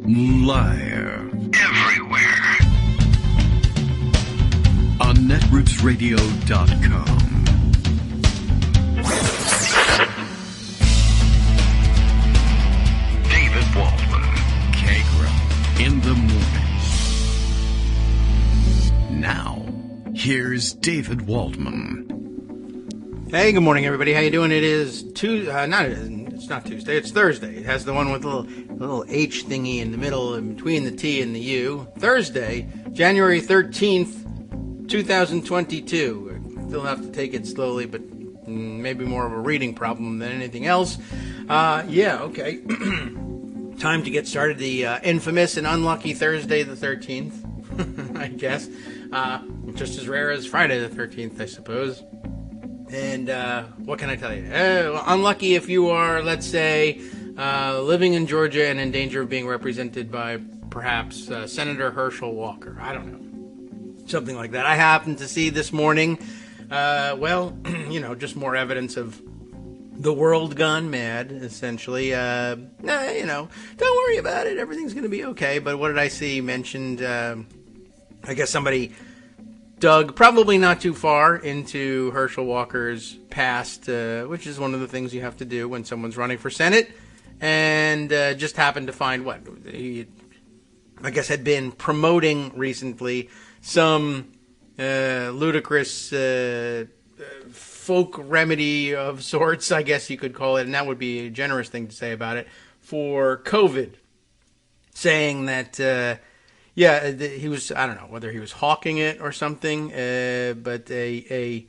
Live. Everywhere. On netrootsradio.com. David Waldman. Kagro. In the morning. Now, here's David Waldman. Hey, good morning, everybody. How you doing? It is it's not Tuesday. It's Thursday. It has the one with the little H thingy in the middle, in between the T and the U. Thursday, January 13th, 2022. Still have to take it slowly, but maybe more of a reading problem than anything else. Okay. Time to get started. The infamous and unlucky Thursday the 13th, I guess. Just as rare as Friday the 13th, I suppose. And what can I tell you? Unlucky if you are, let's say, living in Georgia and in danger of being represented by perhaps Senator Herschel Walker. I don't know. Something like that. I happened to see this morning, just more evidence of the world gone mad, essentially. Don't worry about it. Everything's going to be okay. But what did I see mentioned? I guess somebody dug probably not too far into Herschel Walker's past, which is one of the things you have to do when someone's running for Senate, and just happened to find what he, I guess, had been promoting recently some ludicrous folk remedy of sorts, I guess you could call it, and that would be a generous thing to say about it, for COVID, saying that he was, I don't know whether he was hawking it or something, but here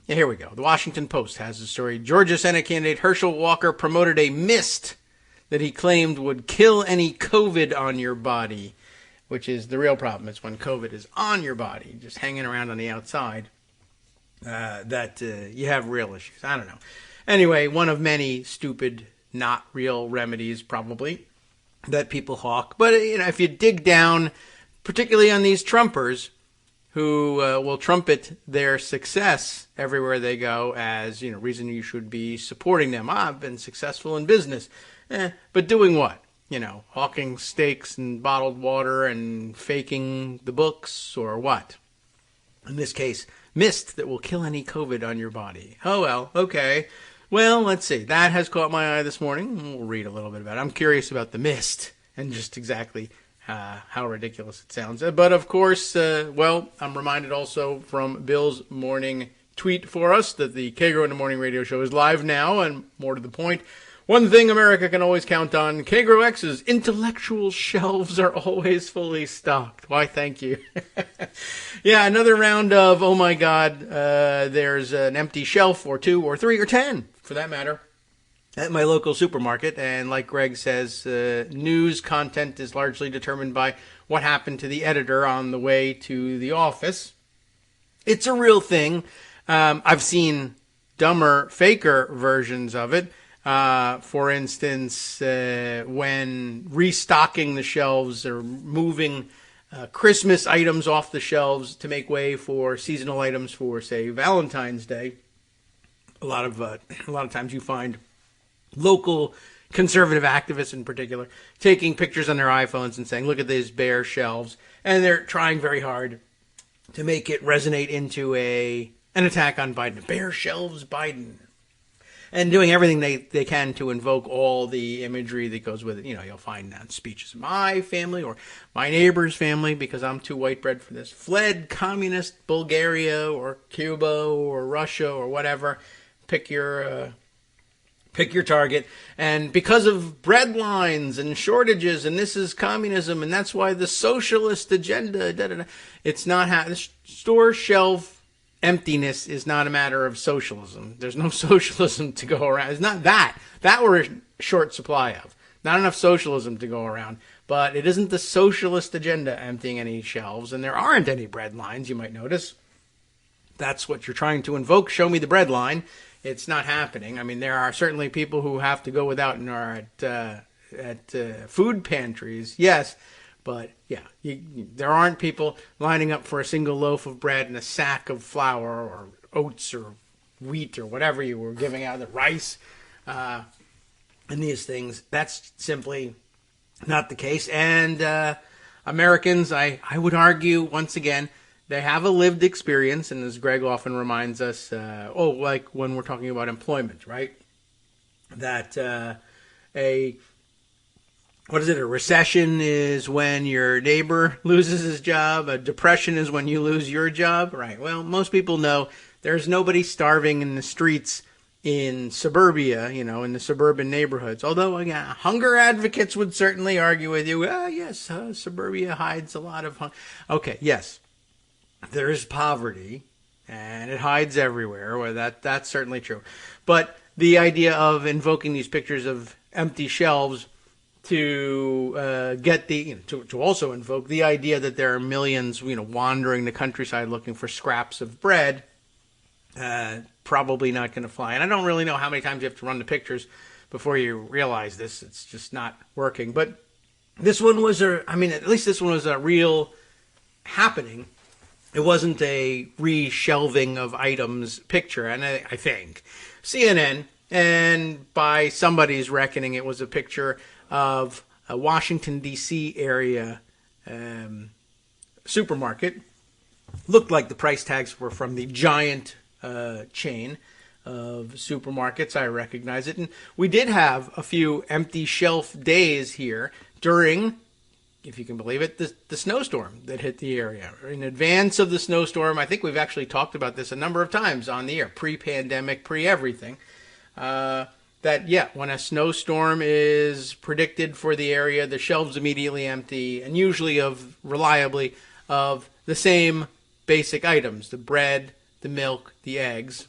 we go. The Washington Post has the story. Georgia Senate candidate Herschel Walker promoted a mist that he claimed would kill any COVID on your body, which is the real problem. It's when COVID is on your body, just hanging around on the outside, that you have real issues. I don't know. Anyway, one of many stupid, not real remedies, probably, that people hawk. But, if you dig down, particularly on these Trumpers who will trumpet their success everywhere they go as, reason you should be supporting them. I've been successful in business. But doing what? Hawking steaks and bottled water and faking the books or what? In this case, mist that will kill any COVID on your body. Oh, well, okay. Well, let's see. That has caught my eye this morning. We'll read a little bit about it. I'm curious about the mist and just exactly how ridiculous it sounds. But, of course, I'm reminded also from Bill's morning tweet for us that the Kagro in the Morning radio show is live now, and more to the point, one thing America can always count on, Kagro X's intellectual shelves are always fully stocked. Why, thank you. Yeah, another round of, oh my God, there's an empty shelf or two or three or 10, for that matter, at my local supermarket. And like Greg says, news content is largely determined by what happened to the editor on the way to the office. It's a real thing. I've seen dumber, faker versions of it. For instance, when restocking the shelves or moving Christmas items off the shelves to make way for seasonal items for, say, Valentine's Day. A lot of times you find local conservative activists in particular taking pictures on their iPhones and saying, look at these bare shelves. And they're trying very hard to make it resonate into an attack on Biden. Bare shelves, Biden. And doing everything they can to invoke all the imagery that goes with it. You'll find that speeches of my family or my neighbor's family, because I'm too white bread for this, fled communist Bulgaria or Cuba or Russia or whatever. Pick your target. And because of bread lines and shortages, and this is communism, and that's why the socialist agenda, it's not the store shelf emptiness is not a matter of socialism. There's no socialism to go around. It's not that. That we're in short supply of. Not enough socialism to go around. But it isn't the socialist agenda emptying any shelves, and there aren't any bread lines, you might notice. That's what you're trying to invoke. Show me the bread line. It's not happening. I mean, there are certainly people who have to go without and are at food pantries. Yes. But, yeah, there aren't people lining up for a single loaf of bread and a sack of flour or oats or wheat or whatever you were giving out, the rice and these things. That's simply not the case. And Americans, I would argue, once again, they have a lived experience. And as Greg often reminds us, like when we're talking about employment, right? That a recession is when your neighbor loses his job. A depression is when you lose your job, right? Well, most people know there's nobody starving in the streets in suburbia, in the suburban neighborhoods. Although, again, hunger advocates would certainly argue with you, yes, suburbia hides a lot of hunger. Okay, yes, there is poverty, and it hides everywhere. Well, that's certainly true. But the idea of invoking these pictures of empty shelves to get to also invoke the idea that there are millions, wandering the countryside looking for scraps of bread, probably not going to fly. And I don't really know how many times you have to run the pictures before you realize this. It's just not working. But this one was at least this one was a real happening. It wasn't a reshelving of items picture. And I think CNN, and by somebody's reckoning, it was a picture of a Washington, D.C. area supermarket. Looked like the price tags were from the giant chain of supermarkets. I recognize it. And we did have a few empty shelf days here during, if you can believe it, the snowstorm that hit the area. In advance of the snowstorm, I think we've actually talked about this a number of times on the air, pre-pandemic, pre-everything, when a snowstorm is predicted for the area, the shelves immediately empty, and usually reliably of the same basic items, the bread, the milk, the eggs.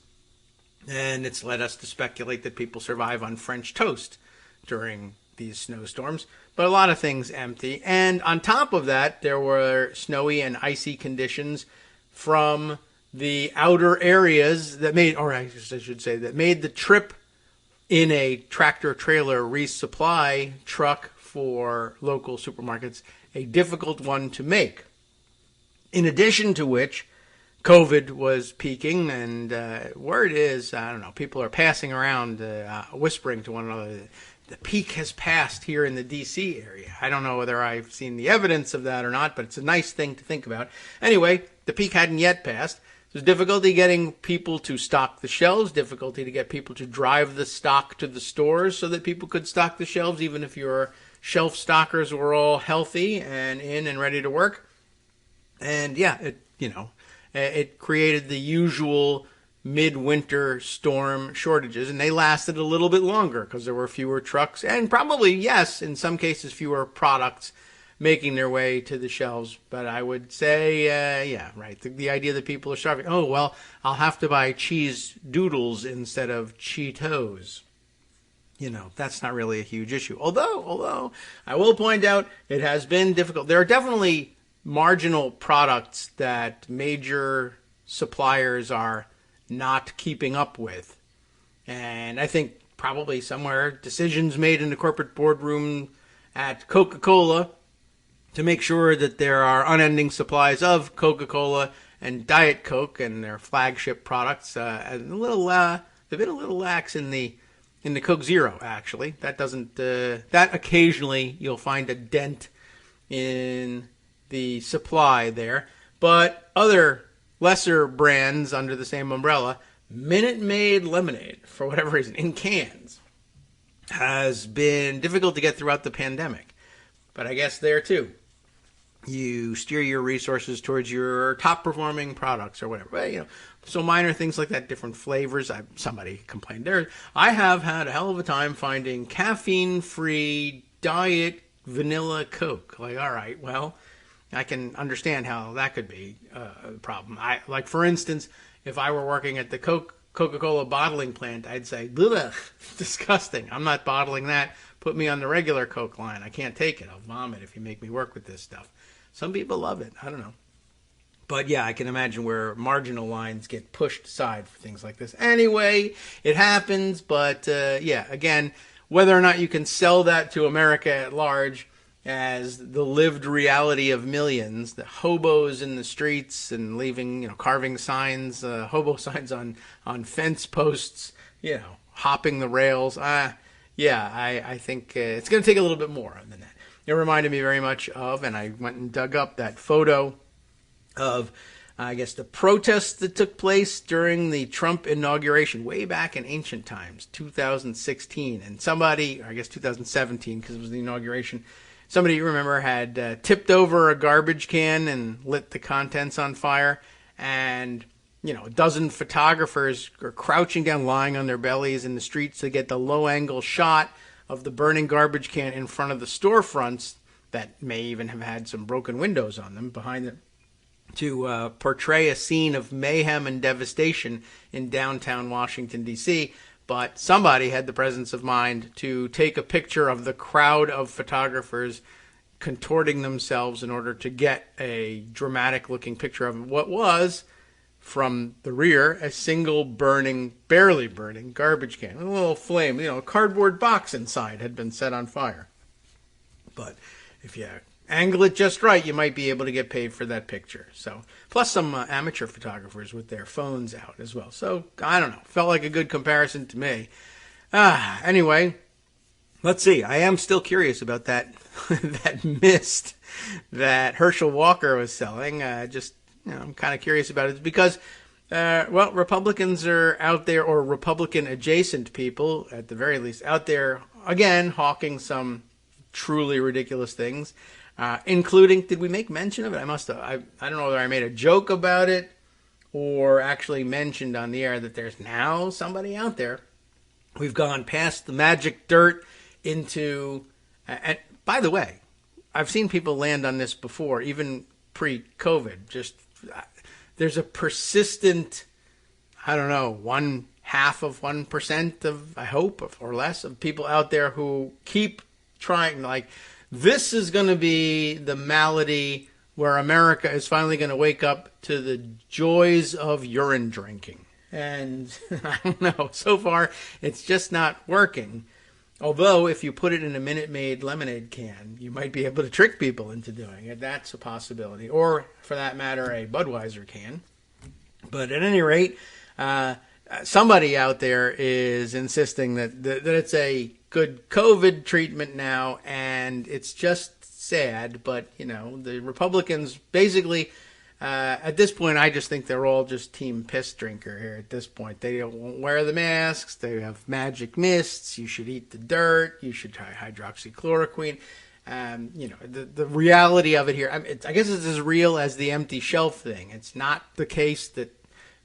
And it's led us to speculate that people survive on French toast during these snowstorms. But a lot of things empty. And on top of that, there were snowy and icy conditions from the outer areas that made the trip in a tractor-trailer resupply truck for local supermarkets a difficult one to make. In addition to which, COVID was peaking, and word is, I don't know, people are passing around, whispering to one another, the peak has passed here in the D.C. area. I don't know whether I've seen the evidence of that or not, but it's a nice thing to think about. Anyway, the peak hadn't yet passed. There's difficulty getting people to stock the shelves, difficulty to get people to drive the stock to the stores so that people could stock the shelves, even if your shelf stockers were all healthy and in and ready to work. And it created the usual midwinter storm shortages, and they lasted a little bit longer because there were fewer trucks and probably, yes, in some cases, fewer products making their way to the shelves. But I would say, the idea that people are starving. Oh, well, I'll have to buy cheese doodles instead of Cheetos. That's not really a huge issue. Although I will point out it has been difficult. There are definitely marginal products that major suppliers are not keeping up with. And I think probably somewhere decisions made in the corporate boardroom at Coca-Cola to make sure that there are unending supplies of Coca-Cola and Diet Coke and their flagship products. They've been a little lax in the Coke Zero, actually. That occasionally you'll find a dent in the supply there. But other lesser brands under the same umbrella, Minute Maid lemonade, for whatever reason, in cans, has been difficult to get throughout the pandemic. But I guess there too, you steer your resources towards your top performing products or whatever. But, so minor things like that, different flavors. Somebody complained there. I have had a hell of a time finding caffeine-free diet vanilla Coke. Like, all right, well, I can understand how that could be a problem. For instance, if I were working at the Coca-Cola bottling plant, I'd say, ugh, disgusting. I'm not bottling that. Put me on the regular Coke line. I can't take it. I'll vomit if you make me work with this stuff. Some people love it. I don't know. But yeah, I can imagine where marginal lines get pushed aside for things like this. Anyway, it happens. But again, whether or not you can sell that to America at large as the lived reality of millions, the hobos in the streets and leaving, carving signs, hobo signs on fence posts, hopping the rails. I think it's going to take a little bit more than that. it reminded me very much of, and I went and dug up that photo of, I guess, the protests that took place during the Trump inauguration way back in ancient times, 2016. And somebody, or I guess 2017, because it was the inauguration, somebody you remember had tipped over a garbage can and lit the contents on fire. And, you know, a dozen photographers are crouching down, lying on their bellies in the streets to get the low-angle shot of the burning garbage can in front of the storefronts that may even have had some broken windows on them behind them, to portray a scene of mayhem and devastation in downtown Washington, D.C., but somebody had the presence of mind to take a picture of the crowd of photographers contorting themselves in order to get a dramatic-looking picture of what was, from the rear, a single burning, barely burning garbage can. A little flame, a cardboard box inside had been set on fire. But if you angle it just right, you might be able to get paid for that picture. So, plus some amateur photographers with their phones out as well. So, I don't know. Felt like a good comparison to me. Anyway, let's see. I am still curious about that that mist that Herschel Walker was selling. I'm kind of curious about it because, Republicans are out there, or Republican-adjacent people, at the very least, out there, again, hawking some truly ridiculous things, including, did we make mention of it? I must have. I don't know whether I made a joke about it or actually mentioned on the air that there's now somebody out there. We've gone past the magic dirt into, and by the way, I've seen people land on this before, even pre-COVID. There's a persistent, I don't know, 0.5% of, I hope, or less, of people out there who keep trying, like, this is going to be the malady where America is finally going to wake up to the joys of urine drinking. And I don't know, so far it's just not working. Although, if you put it in a Minute Maid lemonade can, you might be able to trick people into doing it. That's a possibility. Or, for that matter, a Budweiser can. But at any rate, somebody out there is insisting that it's a good COVID treatment now, and it's just sad. But, the Republicans basically, at this point, I just think they're all just team piss drinker here at this point. They won't wear the masks. They have magic mists. You should eat the dirt. You should try hydroxychloroquine. The reality of it here, I guess it's as real as the empty shelf thing. It's not the case that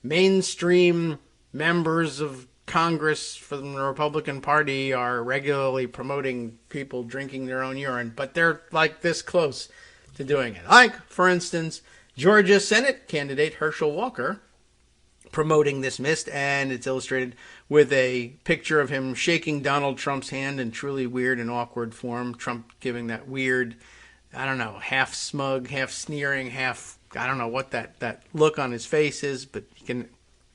mainstream members of Congress from the Republican Party are regularly promoting people drinking their own urine, but they're like this close to doing it. Like, for instance, Georgia Senate candidate Herschel Walker promoting this mist, and it's illustrated with a picture of him shaking Donald Trump's hand in truly weird and awkward form. Trump giving that weird, I don't know, half smug, half sneering, half, I don't know what that look on his face is, but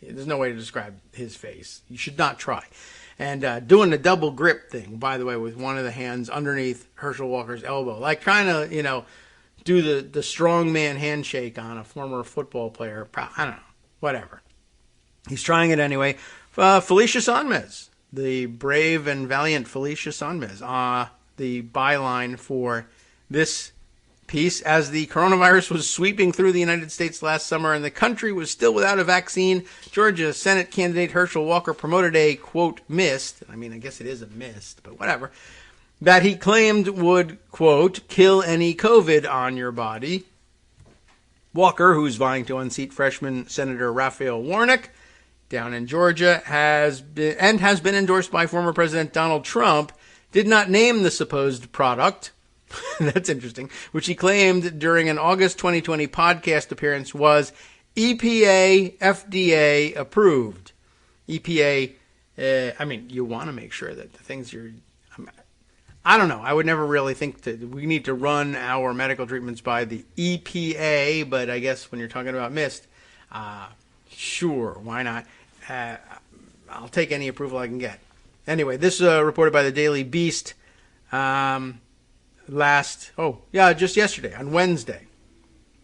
there's no way to describe his face. You should not try. And doing the double grip thing, by the way, with one of the hands underneath Herschel Walker's elbow, like trying to, do the strongman handshake on a former football player. I don't know. Whatever. He's trying it anyway. Felicia Sonmez, the brave and valiant Felicia Sonmez, the byline for this piece. As the coronavirus was sweeping through the United States last summer and the country was still without a vaccine, Georgia Senate candidate Herschel Walker promoted a, quote, mist. I mean, I guess it is a mist, but whatever. That he claimed would, quote, kill any COVID on your body. Walker, who's vying to unseat freshman Senator Raphael Warnock down in Georgia, has been endorsed by former President Donald Trump, did not name the supposed product. That's interesting. Which he claimed during an August 2020 podcast appearance was EPA, FDA approved. EPA, you want to make sure that the things I don't know. I would never really think that we need to run our medical treatments by the EPA, but I guess when you're talking about mist, sure, why not? I'll take any approval I can get. Anyway, this reported by the Daily Beast just yesterday, on Wednesday.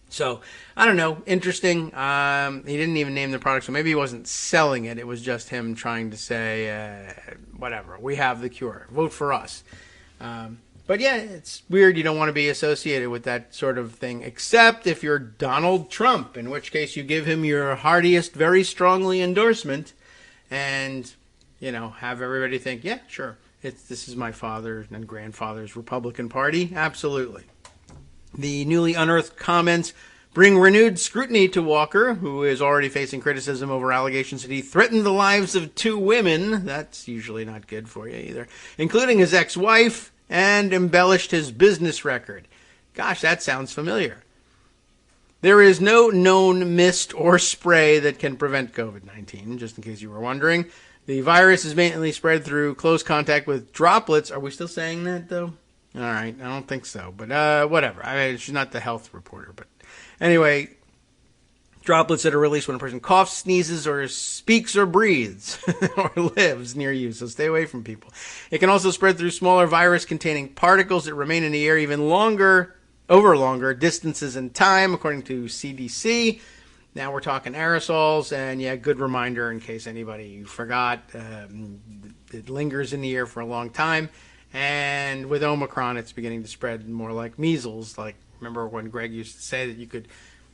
So, I don't know, interesting. He didn't even name the product, so maybe he wasn't selling it. It was just him trying to say, whatever, we have the cure. Vote for us. But yeah, it's weird. You don't want to be associated with that sort of thing, except if you're Donald Trump, in which case you give him your heartiest, very strongly endorsement, and, have everybody think, yeah, sure, this is my father and grandfather's Republican Party. Absolutely. The newly unearthed comments bring renewed scrutiny to Walker, who is already facing criticism over allegations that he threatened the lives of 2 women. That's usually not good for you either, including his ex-wife, and embellished his business record. Gosh, that sounds familiar. There is no known mist or spray that can prevent COVID-19, just in case you were wondering. The virus is mainly spread through close contact with droplets. Are we still saying that, though? All right, I don't think so, but whatever. She's not the health reporter, but anyway, droplets that are released when a person coughs, sneezes, or speaks or breathes or lives near you, so stay away from people. It can also spread through smaller virus-containing particles that remain in the air even over longer distances in time, according to CDC. Now we're talking aerosols, and yeah, good reminder in case anybody forgot. It lingers in the air for a long time, and with Omicron, it's beginning to spread more like measles. Like, remember when Greg used to say that you could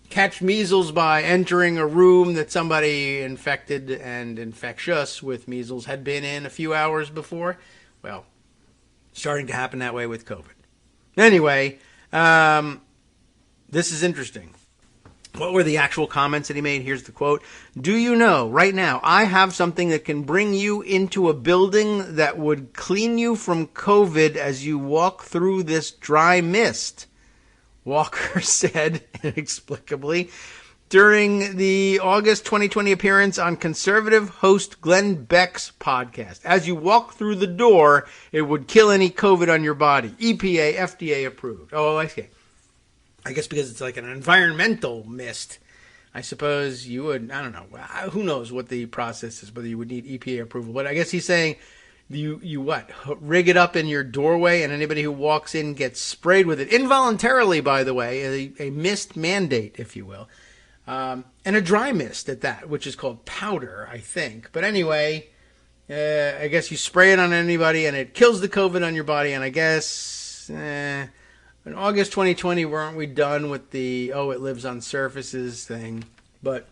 catch measles by entering a room that somebody infected and infectious with measles had been in a few hours before? Well, starting to happen that way with COVID. Anyway, this is interesting. What were the actual comments that he made? Here's the quote. "Do you know, right now, I have something that can bring you into a building that would clean you from COVID as you walk through this dry mist," Walker said inexplicably during the August 2020 appearance on conservative host Glenn Beck's podcast. "As you walk through the door, it would kill any COVID on your body. EPA, FDA approved." Oh, I see. I guess because it's like an environmental mist. I suppose you would, I don't know. Who knows what the process is, whether you would need EPA approval. But I guess he's saying you what? Rig it up in your doorway, and anybody who walks in gets sprayed with it. Involuntarily, by the way, a mist mandate, if you will. And a dry mist at that, which is called powder, I think. But anyway, I guess you spray it on anybody, and it kills the COVID on your body. And I guess in August 2020, weren't we done with the, it lives on surfaces thing? But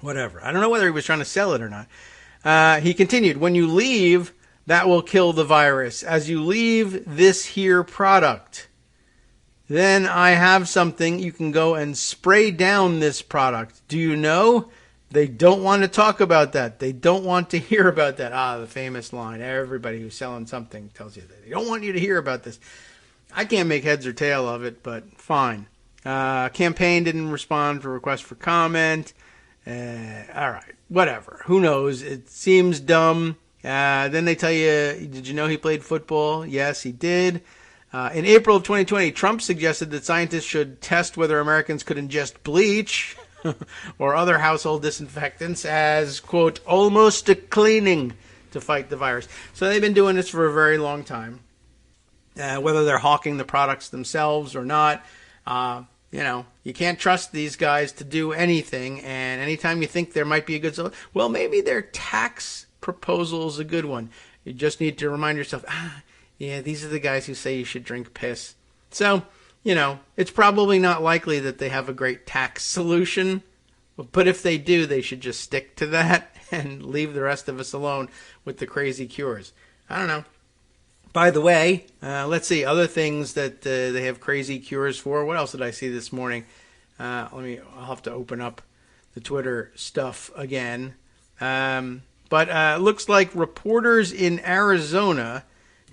whatever. I don't know whether he was trying to sell it or not. He continued, "When you leave, that will kill the virus. As you leave this here product, then I have something you can go and spray down this product. Do you know? They don't want to talk about that. They don't want to hear about that." The famous line. Everybody who's selling something tells you that. They don't want you to hear about this. I can't make heads or tail of it, but fine. Campaign didn't respond to requests for comment. All right, whatever. Who knows? It seems dumb. Then they tell you, did you know he played football? Yes, he did. In April of 2020, Trump suggested that scientists should test whether Americans could ingest bleach or other household disinfectants as, quote, almost a cleaning to fight the virus. So they've been doing this for a very long time. Whether they're hawking the products themselves or not, you can't trust these guys to do anything. And anytime you think there might be a good solution, well, maybe their tax proposal is a good one. You just need to remind yourself, these are the guys who say you should drink piss. So, it's probably not likely that they have a great tax solution. But if they do, they should just stick to that and leave the rest of us alone with the crazy cures. I don't know. By the way, let's see, other things that they have crazy cures for. What else did I see this morning? I'll have to open up the Twitter stuff again. But looks like reporters in Arizona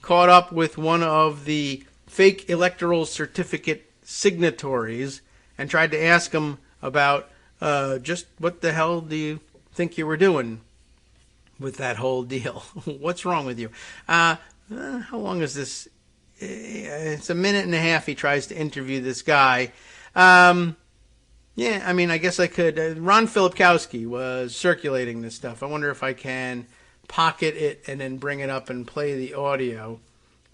caught up with one of the fake electoral certificate signatories and tried to ask him about just what the hell do you think you were doing with that whole deal? What's wrong with you? How long is this? It's a minute and a half. He tries to interview this guy. I guess I could. Ron Filipkowski was circulating this stuff. I wonder if I can pocket it and then bring it up and play the audio.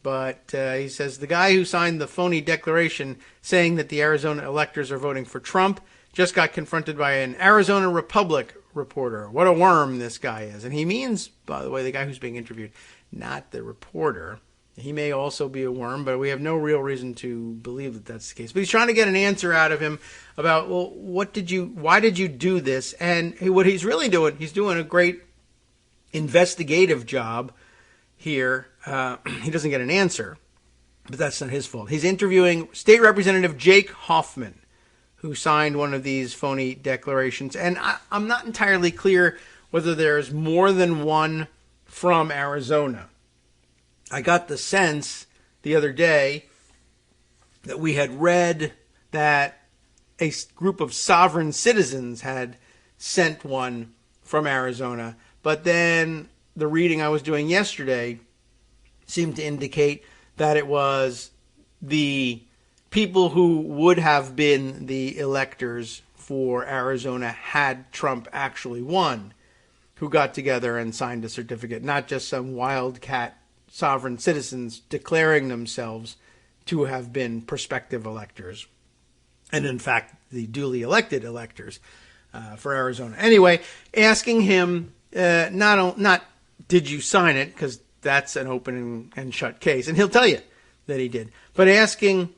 But he says the guy who signed the phony declaration saying that the Arizona electors are voting for Trump just got confronted by an Arizona Republic reporter. What a worm this guy is. And he means, by the way, the guy who's being interviewed, not the reporter. He may also be a worm, but we have no real reason to believe that that's the case. But he's trying to get an answer out of him about, well, why did you do this? And what he's really doing, he's doing a great investigative job here. He doesn't get an answer, but that's not his fault. He's interviewing State Representative Jake Hoffman, who signed one of these phony declarations. And I'm not entirely clear whether there's more than one from Arizona. I got the sense the other day that we had read that a group of sovereign citizens had sent one from Arizona. But then the reading I was doing yesterday seemed to indicate that it was the people who would have been the electors for Arizona had Trump actually won, who got together and signed a certificate, not just some wildcat sovereign citizens declaring themselves to have been prospective electors, and in fact the duly elected electors for Arizona. Anyway, asking him not did you sign it, because that's an open and shut case, and he'll tell you that he did, but asking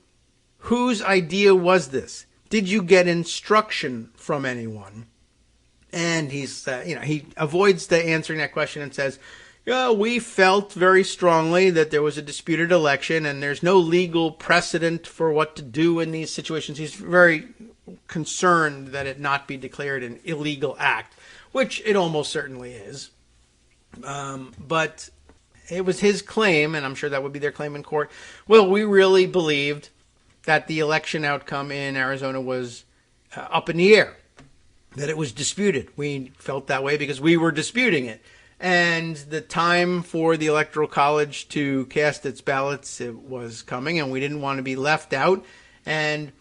whose idea was this? Did you get instruction from anyone? And he's he avoids the answering that question and says, yeah, we felt very strongly that there was a disputed election and there's no legal precedent for what to do in these situations. He's very concerned that it not be declared an illegal act, which it almost certainly is. But it was his claim, and I'm sure that would be their claim in court. Well, we really believed that the election outcome in Arizona was up in the air, that it was disputed. We felt that way because we were disputing it. And the time for the Electoral College to cast its ballots, it was coming, and we didn't want to be left out. And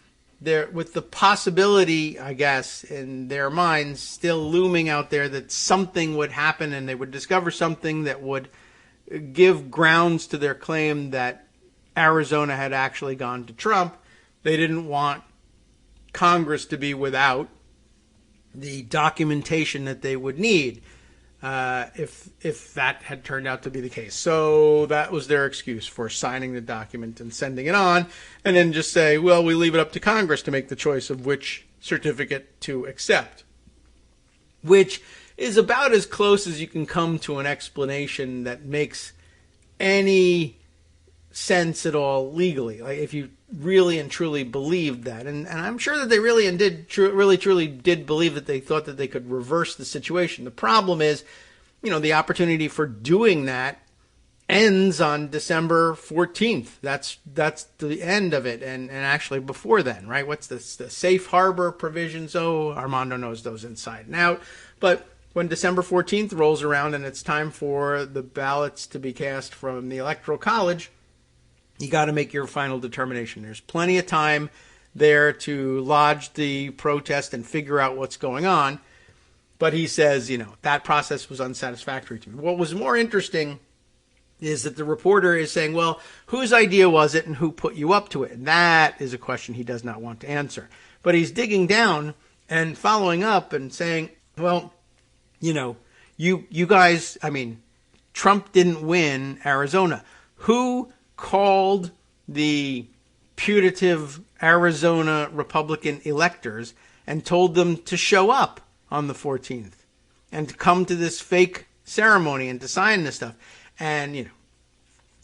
there, with the possibility, I guess, in their minds, still looming out there that something would happen and they would discover something that would give grounds to their claim that Arizona had actually gone to Trump, they didn't want Congress to be without the documentation that they would need. If that had turned out to be the case. So that was their excuse for signing the document and sending it on, and then just say, well, we leave it up to Congress to make the choice of which certificate to accept, which is about as close as you can come to an explanation that makes any sense at all legally. Like if you really and truly believed that, and I'm sure that they really and truly did believe that they thought that they could reverse the situation. The problem is, the opportunity for doing that ends on December 14th. That's the end of it, and actually before then, right? What's the safe harbor provisions? Oh, Armando knows those inside and out. But when December 14th rolls around and it's time for the ballots to be cast from the Electoral College, you got to make your final determination. There's plenty of time there to lodge the protest and figure out what's going on. But he says, that process was unsatisfactory to me. What was more interesting is that the reporter is saying, well, whose idea was it and who put you up to it? And that is a question he does not want to answer. But he's digging down and following up and saying, well, you guys, Trump didn't win Arizona. Who called the putative Arizona Republican electors and told them to show up on the 14th and to come to this fake ceremony and to sign this stuff? And,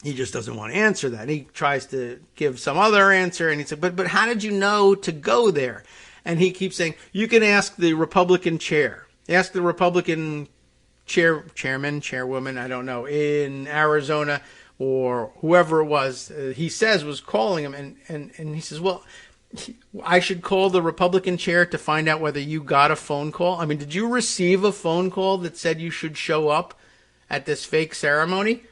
he just doesn't want to answer that. He tries to give some other answer, and he said, but how did you know to go there? And he keeps saying, you can ask the Republican chair. Ask the Republican chairman, chairwoman, I don't know, in Arizona, or whoever it was, he says was calling him, and he says, well, I should call the Republican chair to find out whether you got a phone call. Did you receive a phone call that said you should show up at this fake ceremony?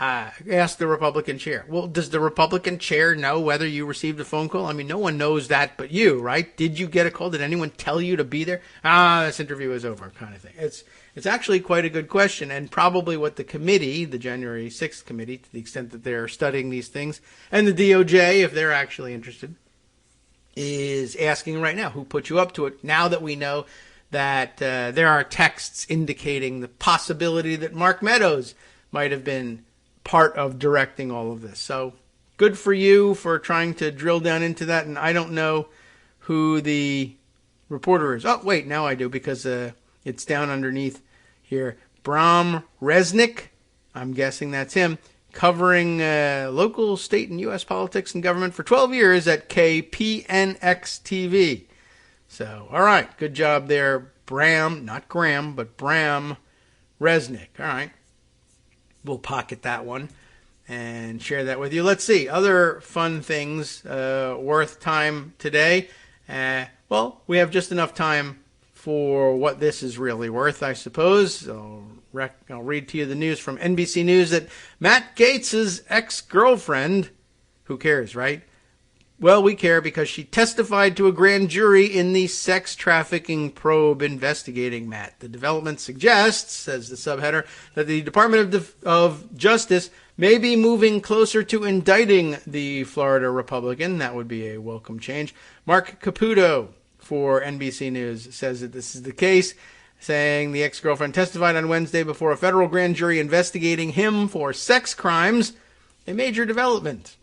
Ask the Republican chair. Well, does the Republican chair know whether you received a phone call? No one knows that but you, right? Did you get a call? Did anyone tell you to be there? This interview is over, kind of thing. It's actually quite a good question, and probably what the committee, the January 6th committee, to the extent that they're studying these things, and the DOJ, if they're actually interested, is asking right now, who put you up to it? Now that we know that there are texts indicating the possibility that Mark Meadows might have been part of directing all of this. So good for you for trying to drill down into that. And I don't know who the reporter is. Oh, wait, now I do, because it's down underneath here. Bram Resnick, I'm guessing that's him, covering local, state, and U.S. politics and government for 12 years at KPNX-TV. So, all right, good job there, Bram, not Graham, but Bram Resnick. All right, we'll pocket that one and share that with you. Let's see, other fun things worth time today. Well, we have just enough time for what this is really worth, I suppose. I'll read to you the news from NBC News that Matt Gaetz' ex-girlfriend, who cares, right? Well, we care because she testified to a grand jury in the sex trafficking probe investigating Matt. The development suggests, says the subheader, that the Department of Justice may be moving closer to indicting the Florida Republican. That would be a welcome change. Mark Caputo for NBC News says that this is the case, saying the ex-girlfriend testified on Wednesday before a federal grand jury investigating him for sex crimes. A major development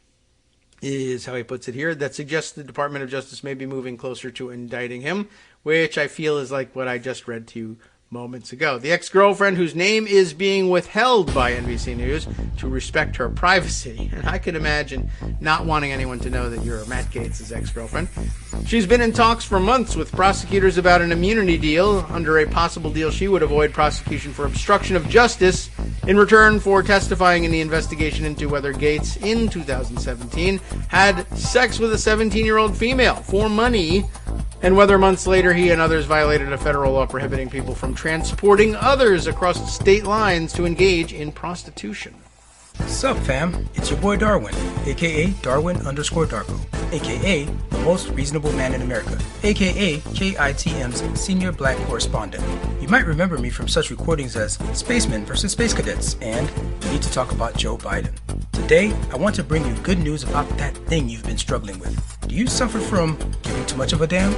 is how he puts it here that suggests the Department of Justice may be moving closer to indicting him, which I feel is like what I just read to you moments ago. The ex-girlfriend, whose name is being withheld by NBC News to respect her privacy, and I could imagine not wanting anyone to know that you're Matt Gaetz' ex-girlfriend. She's been in talks for months with prosecutors about an immunity deal. Under a possible deal, she would avoid prosecution for obstruction of justice in return for testifying in the investigation into whether Gaetz, in 2017, had sex with a 17-year-old female for money, and whether months later he and others violated a federal law prohibiting people from transporting others across state lines to engage in prostitution. Sup fam, it's your boy Darwin, aka Darwin_Darko, aka the most reasonable man in America, aka KITM's senior black correspondent. You might remember me from such recordings as Spacemen vs. Space Cadets and We Need to Talk About Joe Biden. Today, I want to bring you good news about that thing you've been struggling with. Do you suffer from giving too much of a damn?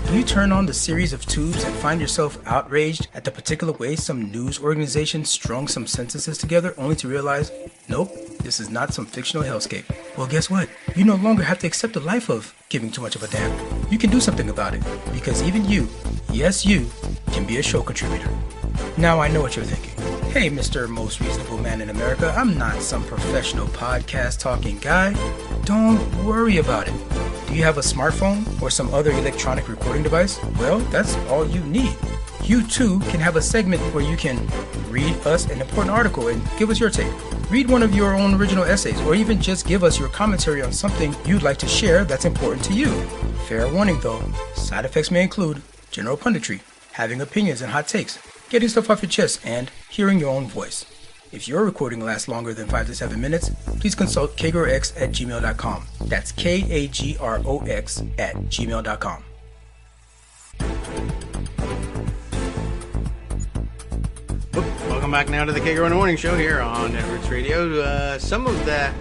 Do you turn on the series of tubes and find yourself outraged at the particular way some news organization strung some sentences together only to realize, nope, this is not some fictional hellscape? Well, guess what? You no longer have to accept the life of giving too much of a damn. You can do something about it, because even you, yes you, can be a show contributor. Now I know what you're thinking. Hey, Mr. Most Reasonable Man in America, I'm not some professional podcast talking guy. Don't worry about it. Do you have a smartphone or some other electronic recording device? Well, that's all you need. You too can have a segment where you can read us an important article and give us your take. Read one of your own original essays, or even just give us your commentary on something you'd like to share that's important to you. Fair warning though, side effects may include general punditry, having opinions and hot takes, getting stuff off your chest, and hearing your own voice. If your recording lasts longer than 5 to 7 minutes, please consult kagrox@gmail.com. That's KAGROX@gmail.com. Welcome back now to the Kagro in the Morning Show here on Edwards Radio. Some of the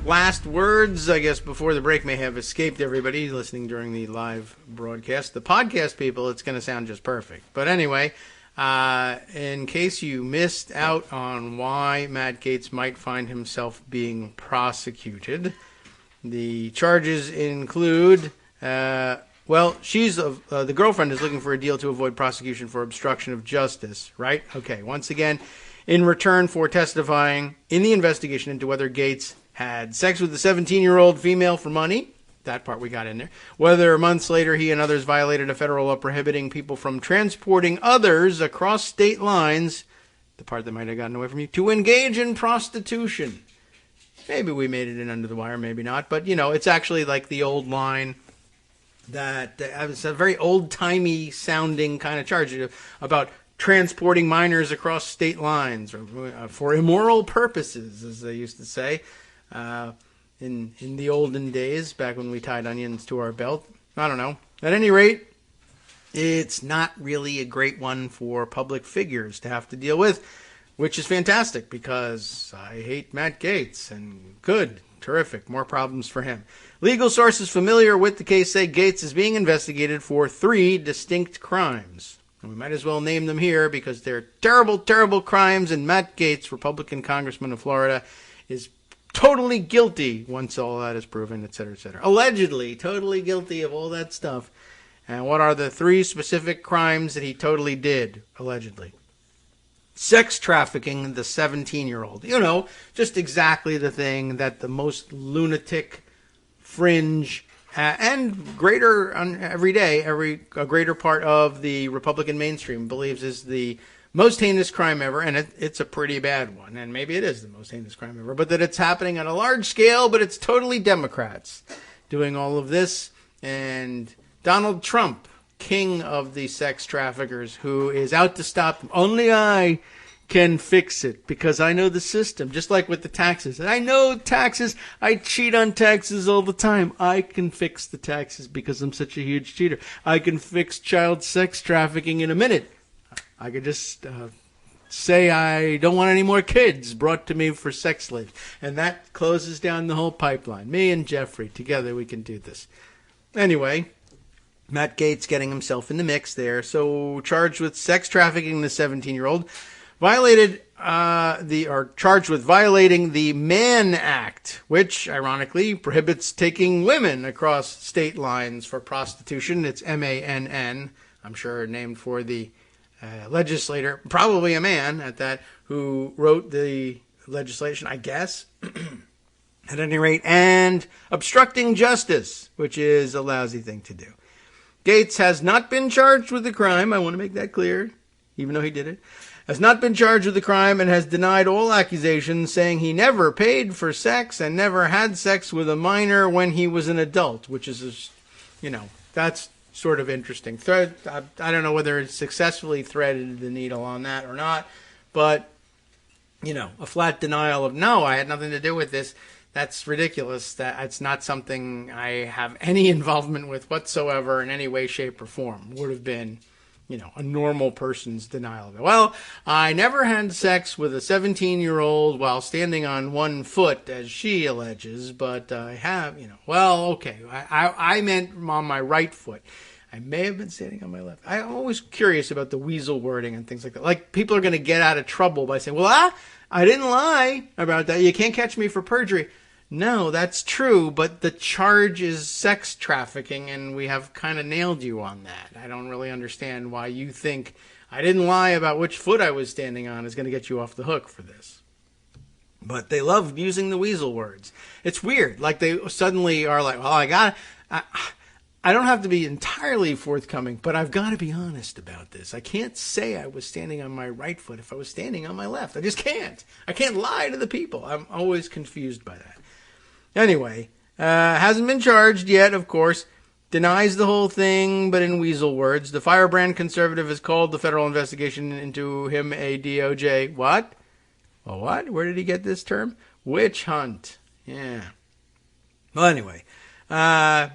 last words, I guess, before the break may have escaped everybody listening during the live broadcast. The podcast people, it's going to sound just perfect. But anyway, in case you missed out on why Matt Gaetz might find himself being prosecuted, the charges include, the girlfriend is looking for a deal to avoid prosecution for obstruction of justice, right? Okay, once again, in return for testifying in the investigation into whether Gaetz had sex with a 17-year-old female for money. That part we got in there. Whether months later he and others violated a federal law prohibiting people from transporting others across state lines, the part that might have gotten away from you, to engage in prostitution. Maybe we made it in under the wire, maybe not. But, it's actually like the old line that it's a very old-timey sounding kind of charge about transporting minors across state lines or for immoral purposes, as they used to say. In the olden days, back when we tied onions to our belt. I don't know. At any rate, it's not really a great one for public figures to have to deal with, which is fantastic because I hate Matt Gaetz, and good, terrific, more problems for him. Legal sources familiar with the case say Gaetz is being investigated for 3 distinct crimes. And we might as well name them here because they're terrible, terrible crimes, and Matt Gaetz, Republican Congressman of Florida, is totally guilty once all that is proven, etc., etc. Allegedly, totally guilty of all that stuff. And what are the 3 specific crimes that he totally did, allegedly? Sex trafficking the 17-year-old. You know, just exactly the thing that the most lunatic, fringe, and greater every day, a greater part of the Republican mainstream believes is the most heinous crime ever, and it's a pretty bad one, and maybe it is the most heinous crime ever, but that it's happening on a large scale, but it's totally Democrats doing all of this, and Donald Trump, king of the sex traffickers, who is out to stop them. Only I can fix it because I know the system, just like with the taxes. I know taxes. I cheat on taxes all the time. I can fix the taxes because I'm such a huge cheater. I can fix child sex trafficking in a minute. I could just say I don't want any more kids brought to me for sex slaves. And that closes down the whole pipeline. Me and Jeffrey, together we can do this. Anyway, Matt Gaetz getting himself in the mix there. So charged with sex trafficking the 17-year-old. Charged with violating the Mann Act, which, ironically, prohibits taking women across state lines for prostitution. It's MANN, I'm sure named for the legislator, probably a man at that, who wrote the legislation, I guess, at any rate, and obstructing justice, which is a lousy thing to do. Gaetz has not been charged with the crime, I want to make that clear, even though he did it, has not been charged with the crime and has denied all accusations, saying he never paid for sex and never had sex with a minor when he was an adult, which is, that's sort of interesting. I don't know whether it's successfully threaded the needle on that or not, but, a flat denial of, no, I had nothing to do with this. That's ridiculous. That it's not something I have any involvement with whatsoever in any way, shape, or form. Would have been, a normal person's denial of it. Well, I never had sex with a 17-year-old while standing on one foot, as she alleges, but I have, well, okay. I meant on my right foot. I may have been standing on my left. I'm always curious about the weasel wording and things like that. Like, people are going to get out of trouble by saying, well, I didn't lie about that. You can't catch me for perjury. No, that's true, but the charge is sex trafficking, and we have kind of nailed you on that. I don't really understand why you think I didn't lie about which foot I was standing on is going to get you off the hook for this. But they love using the weasel words. It's weird. Like, they suddenly are like, well, I don't have to be entirely forthcoming, but I've got to be honest about this. I can't say I was standing on my right foot if I was standing on my left. I just can't. I can't lie to the people. I'm always confused by that. Anyway, hasn't been charged yet, of course. Denies the whole thing, but in weasel words. The firebrand conservative has called the federal investigation into him a DOJ. What? Well, what? Where did he get this term? Witch hunt. Yeah. Well, anyway. I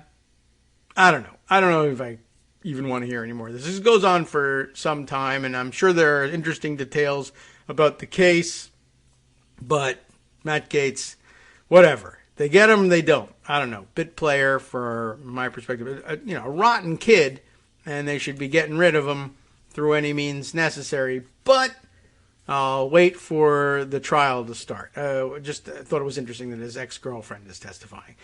don't know. I don't know if I even want to hear any more of this. This goes on for some time, and I'm sure there are interesting details about the case. But Matt Gaetz, whatever. They get him, they don't. I don't know. Bit player, for my perspective. A rotten kid, and they should be getting rid of him through any means necessary. But I'll wait for the trial to start. Just thought it was interesting that his ex-girlfriend is testifying.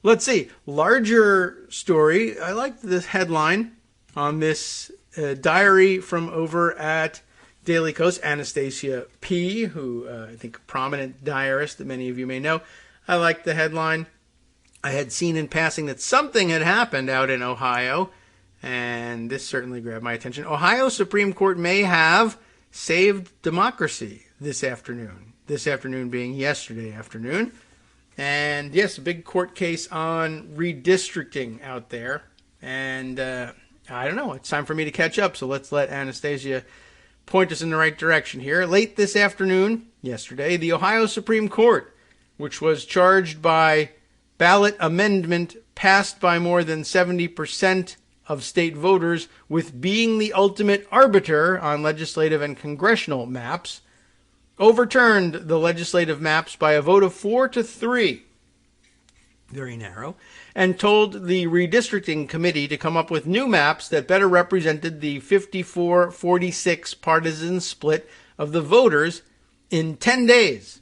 Let's see. Larger story. I like this headline on this diary from over at Daily Kos. Anastasia P., who I think a prominent diarist that many of you may know. I like the headline. I had seen in passing that something had happened out in Ohio, and this certainly grabbed my attention. Ohio Supreme Court may have saved democracy this afternoon. This afternoon being yesterday afternoon. And yes, a big court case on redistricting out there. And I don't know, it's time for me to catch up, so let's let Anastasia point us in the right direction here. Late this afternoon, yesterday, the Ohio Supreme Court, which was charged by ballot amendment passed by more than 70% of state voters with being the ultimate arbiter on legislative and congressional maps, overturned the legislative maps by a vote of 4-3, very narrow, and told the redistricting committee to come up with new maps that better represented the 54-46 partisan split of the voters in 10 days.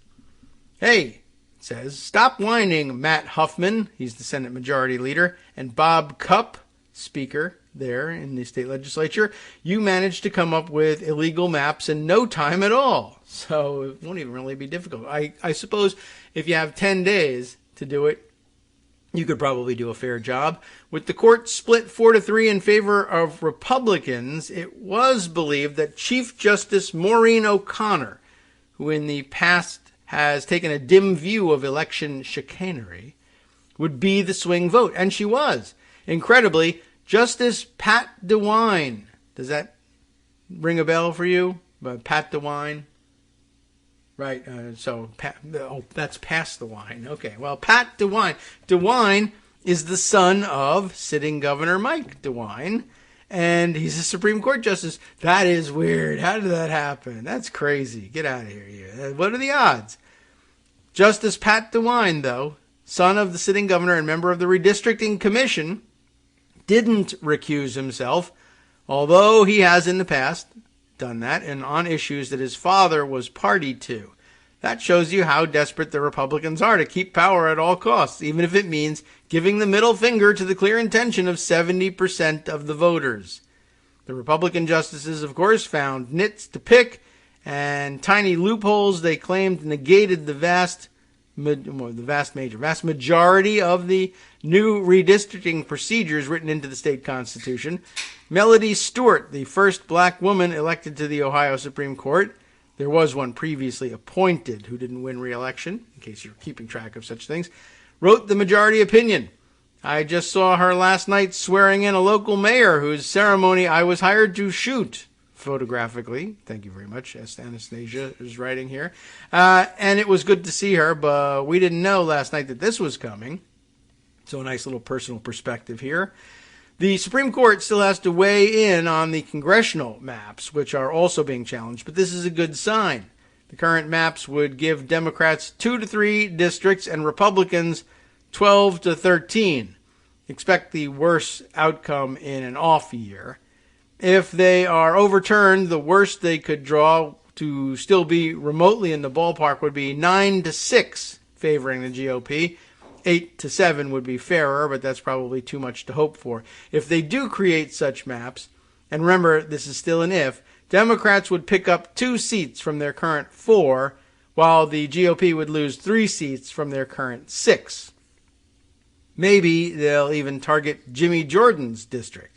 Hey, it says, stop whining, Matt Huffman, he's the Senate Majority Leader, and Bob Cupp, Speaker there in the state legislature. You managed to come up with illegal maps in no time at all. So it won't even really be difficult. I suppose if you have 10 days to do it, you could probably do a fair job. With the court split 4-3 in favor of Republicans, it was believed that Chief Justice Maureen O'Connor, who in the past has taken a dim view of election chicanery, would be the swing vote. And she was. Incredibly, Justice Pat DeWine. Does that ring a bell for you? Pat DeWine? Right, that's past the wine. Okay, well, Pat DeWine. DeWine is the son of sitting Governor Mike DeWine, and he's a Supreme Court justice. That is weird. How did that happen? That's crazy. Get out of here, you. What are the odds? Justice Pat DeWine, though, son of the sitting governor and member of the Redistricting Commission, didn't recuse himself, although he has in the past done that, and on issues that his father was party to. That shows you how desperate the Republicans are to keep power at all costs, even if it means giving the middle finger to the clear intention of 70% of the voters. The Republican justices, of course, found nits to pick and tiny loopholes they claimed negated the vast majority of the new redistricting procedures written into the state constitution. Melody Stewart, the first black woman elected to the Ohio Supreme Court, there was one previously appointed who didn't win re-election, in case you're keeping track of such things, wrote the majority opinion. I just saw her last night swearing in a local mayor whose ceremony I was hired to shoot photographically. Thank you very much, Anastasia is writing here. And it was good to see her, but we didn't know last night that this was coming. So a nice little personal perspective here. The Supreme Court still has to weigh in on the congressional maps, which are also being challenged, but this is a good sign. The current maps would give Democrats 2 to 3 districts and Republicans 12 to 13. Expect the worst outcome in an off year. If they are overturned, the worst they could draw to still be remotely in the ballpark would be 9 to 6 favoring the GOP. 8 to 7 would be fairer, but that's probably too much to hope for. If they do create such maps, and remember, this is still an if, Democrats would pick up 2 seats from their current 4, while the GOP would lose 3 seats from their current 6. Maybe they'll even target Jimmy Jordan's district.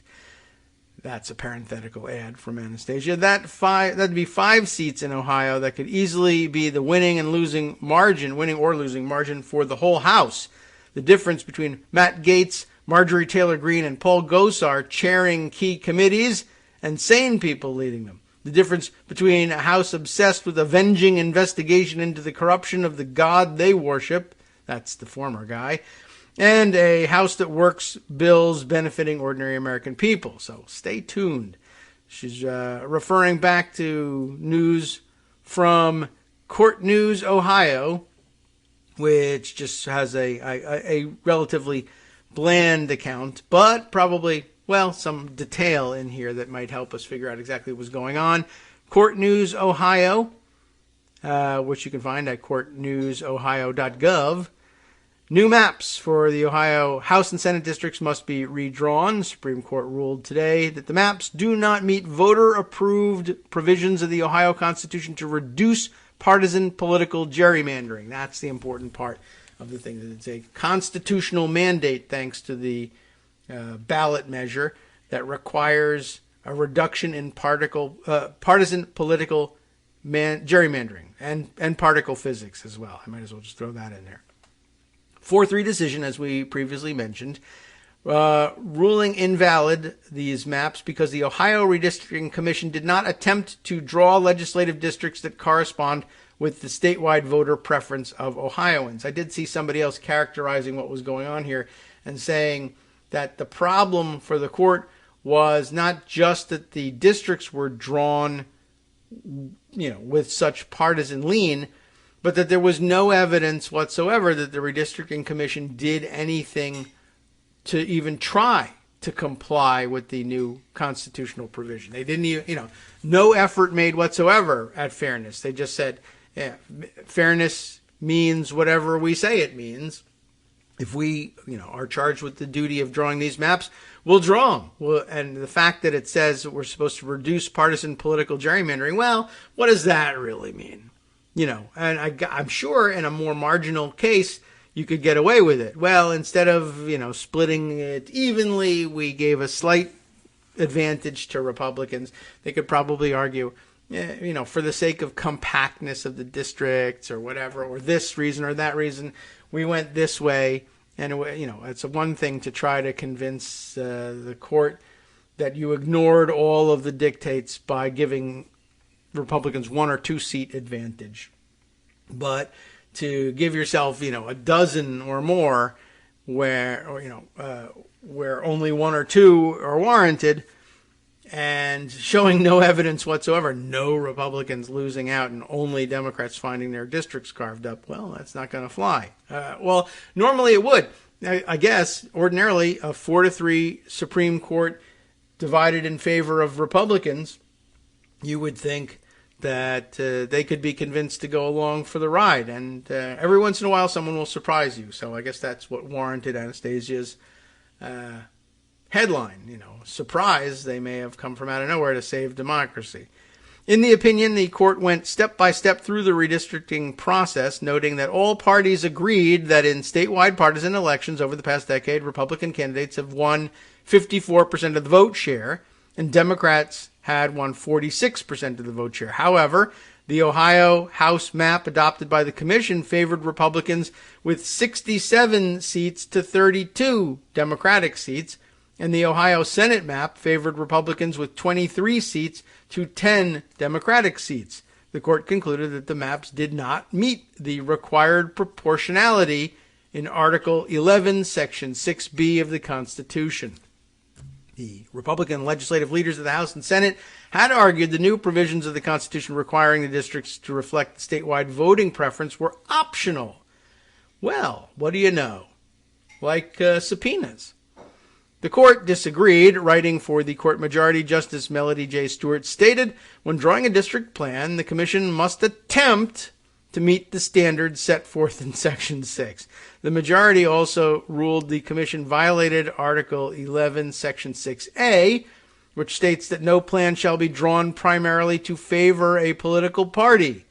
That's a parenthetical ad from Anastasia. That'd be 5 seats in Ohio that could easily be the winning or losing margin for the whole House. The difference between Matt Gaetz, Marjorie Taylor Greene, and Paul Gosar chairing key committees and sane people leading them. The difference between a House obsessed with avenging investigation into the corruption of the God they worship, that's the former guy, and a House that works bills benefiting ordinary American people. So stay tuned. She's referring back to news from Court News, Ohio, which just has a relatively bland account, but probably, well, some detail in here that might help us figure out exactly what was going on. Court News, Ohio, which you can find at courtnewsohio.gov. New maps for the Ohio House and Senate districts must be redrawn. The Supreme Court ruled today that the maps do not meet voter-approved provisions of the Ohio Constitution to reduce partisan political gerrymandering. That's the important part of the thing. It's a constitutional mandate, thanks to the ballot measure, that requires a reduction in partisan political gerrymandering and particle physics as well. I might as well just throw that in there. 4-3 decision, as we previously mentioned, ruling invalid these maps because the Ohio Redistricting Commission did not attempt to draw legislative districts that correspond with the statewide voter preference of Ohioans. I did see somebody else characterizing what was going on here and saying that the problem for the court was not just that the districts were drawn, with such partisan lean, but that there was no evidence whatsoever that the Redistricting Commission did anything to even try to comply with the new constitutional provision. They didn't even, no effort made whatsoever at fairness. They just said, yeah, fairness means whatever we say it means. If we, are charged with the duty of drawing these maps, we'll draw them. And the fact that it says that we're supposed to reduce partisan political gerrymandering, well, what does that really mean? And I'm sure in a more marginal case, you could get away with it. Well, instead of, splitting it evenly, we gave a slight advantage to Republicans. They could probably argue, for the sake of compactness of the districts or whatever, or this reason or that reason, we went this way. And, it's a one thing to try to convince the court that you ignored all of the dictates by giving Republicans 1 or 2 seat advantage. But to give yourself, a dozen or more where only 1 or 2 are warranted, and showing no evidence whatsoever, no Republicans losing out and only Democrats finding their districts carved up, well, that's not going to fly. Well, normally it would. I guess ordinarily a 4-3 Supreme Court divided in favor of Republicans, you would think that they could be convinced to go along for the ride. And every once in a while, someone will surprise you. So I guess that's what warranted Anastasia's headline. Surprise, they may have come from out of nowhere to save democracy. In the opinion, the court went step by step through the redistricting process, noting that all parties agreed that in statewide partisan elections over the past decade, Republican candidates have won 54% of the vote share, and Democrats had won 46% of the vote share. However, the Ohio House map adopted by the commission favored Republicans with 67 seats to 32 Democratic seats, and the Ohio Senate map favored Republicans with 23 seats to 10 Democratic seats. The court concluded that the maps did not meet the required proportionality in Article 11, Section 6B of the Constitution. The Republican legislative leaders of the House and Senate had argued the new provisions of the Constitution requiring the districts to reflect the statewide voting preference were optional. Well, what do you know? Like subpoenas. The court disagreed. Writing for the court majority, Justice Melody J. Stewart stated, when drawing a district plan, the commission must attempt to meet the standards set forth in Section 6. The majority also ruled the commission violated Article 11, Section 6A, which states that no plan shall be drawn primarily to favor a political party.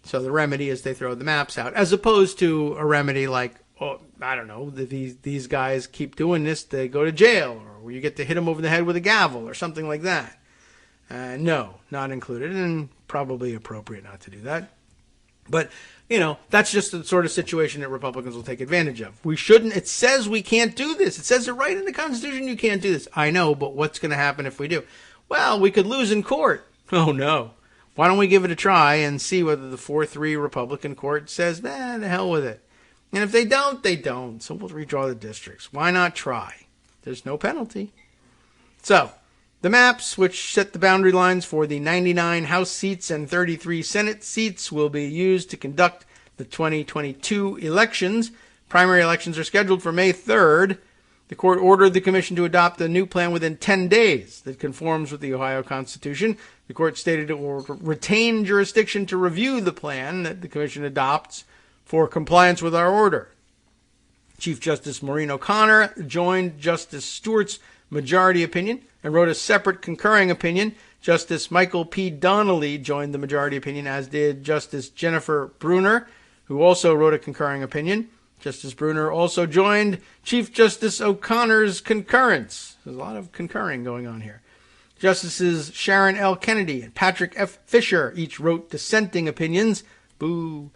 So the remedy is they throw the maps out, as opposed to a remedy like, I don't know, these guys keep doing this, they go to jail, or you get to hit them over the head with a gavel, or something like that. No, not included, and probably appropriate not to do that. But, that's just the sort of situation that Republicans will take advantage of. We shouldn't, it says we can't do this. It says it right in the Constitution you can't do this. I know, but what's going to happen if we do? Well, we could lose in court. Oh, no. Why don't we give it a try and see whether the 4-3 Republican court says, the hell with it. And if they don't, they don't. So we'll redraw the districts. Why not try? There's no penalty. So, the maps, which set the boundary lines for the 99 House seats and 33 Senate seats, will be used to conduct the 2022 elections. Primary elections are scheduled for May 3rd. The court ordered the commission to adopt a new plan within 10 days that conforms with the Ohio Constitution. The court stated it will retain jurisdiction to review the plan that the commission adopts for compliance with our order. Chief Justice Maureen O'Connor joined Justice Stewart's majority opinion and wrote a separate concurring opinion. Justice Michael P. Donnelly joined the majority opinion, as did Justice Jennifer Brunner, who also wrote a concurring opinion. Justice Brunner also joined Chief Justice O'Connor's concurrence. There's a lot of concurring going on here. Justices Sharon L. Kennedy and Patrick F. Fisher each wrote dissenting opinions. Boo.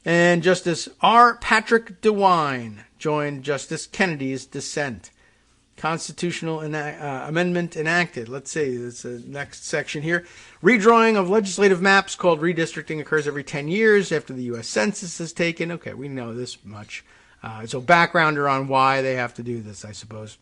And Justice R. Patrick DeWine joined Justice Kennedy's dissent. Constitutional amendment enacted. Let's see, this is the next section here. Redrawing of legislative maps called redistricting occurs every 10 years after the U.S. Census is taken. Okay, we know this much. So backgrounder on why they have to do this, I suppose.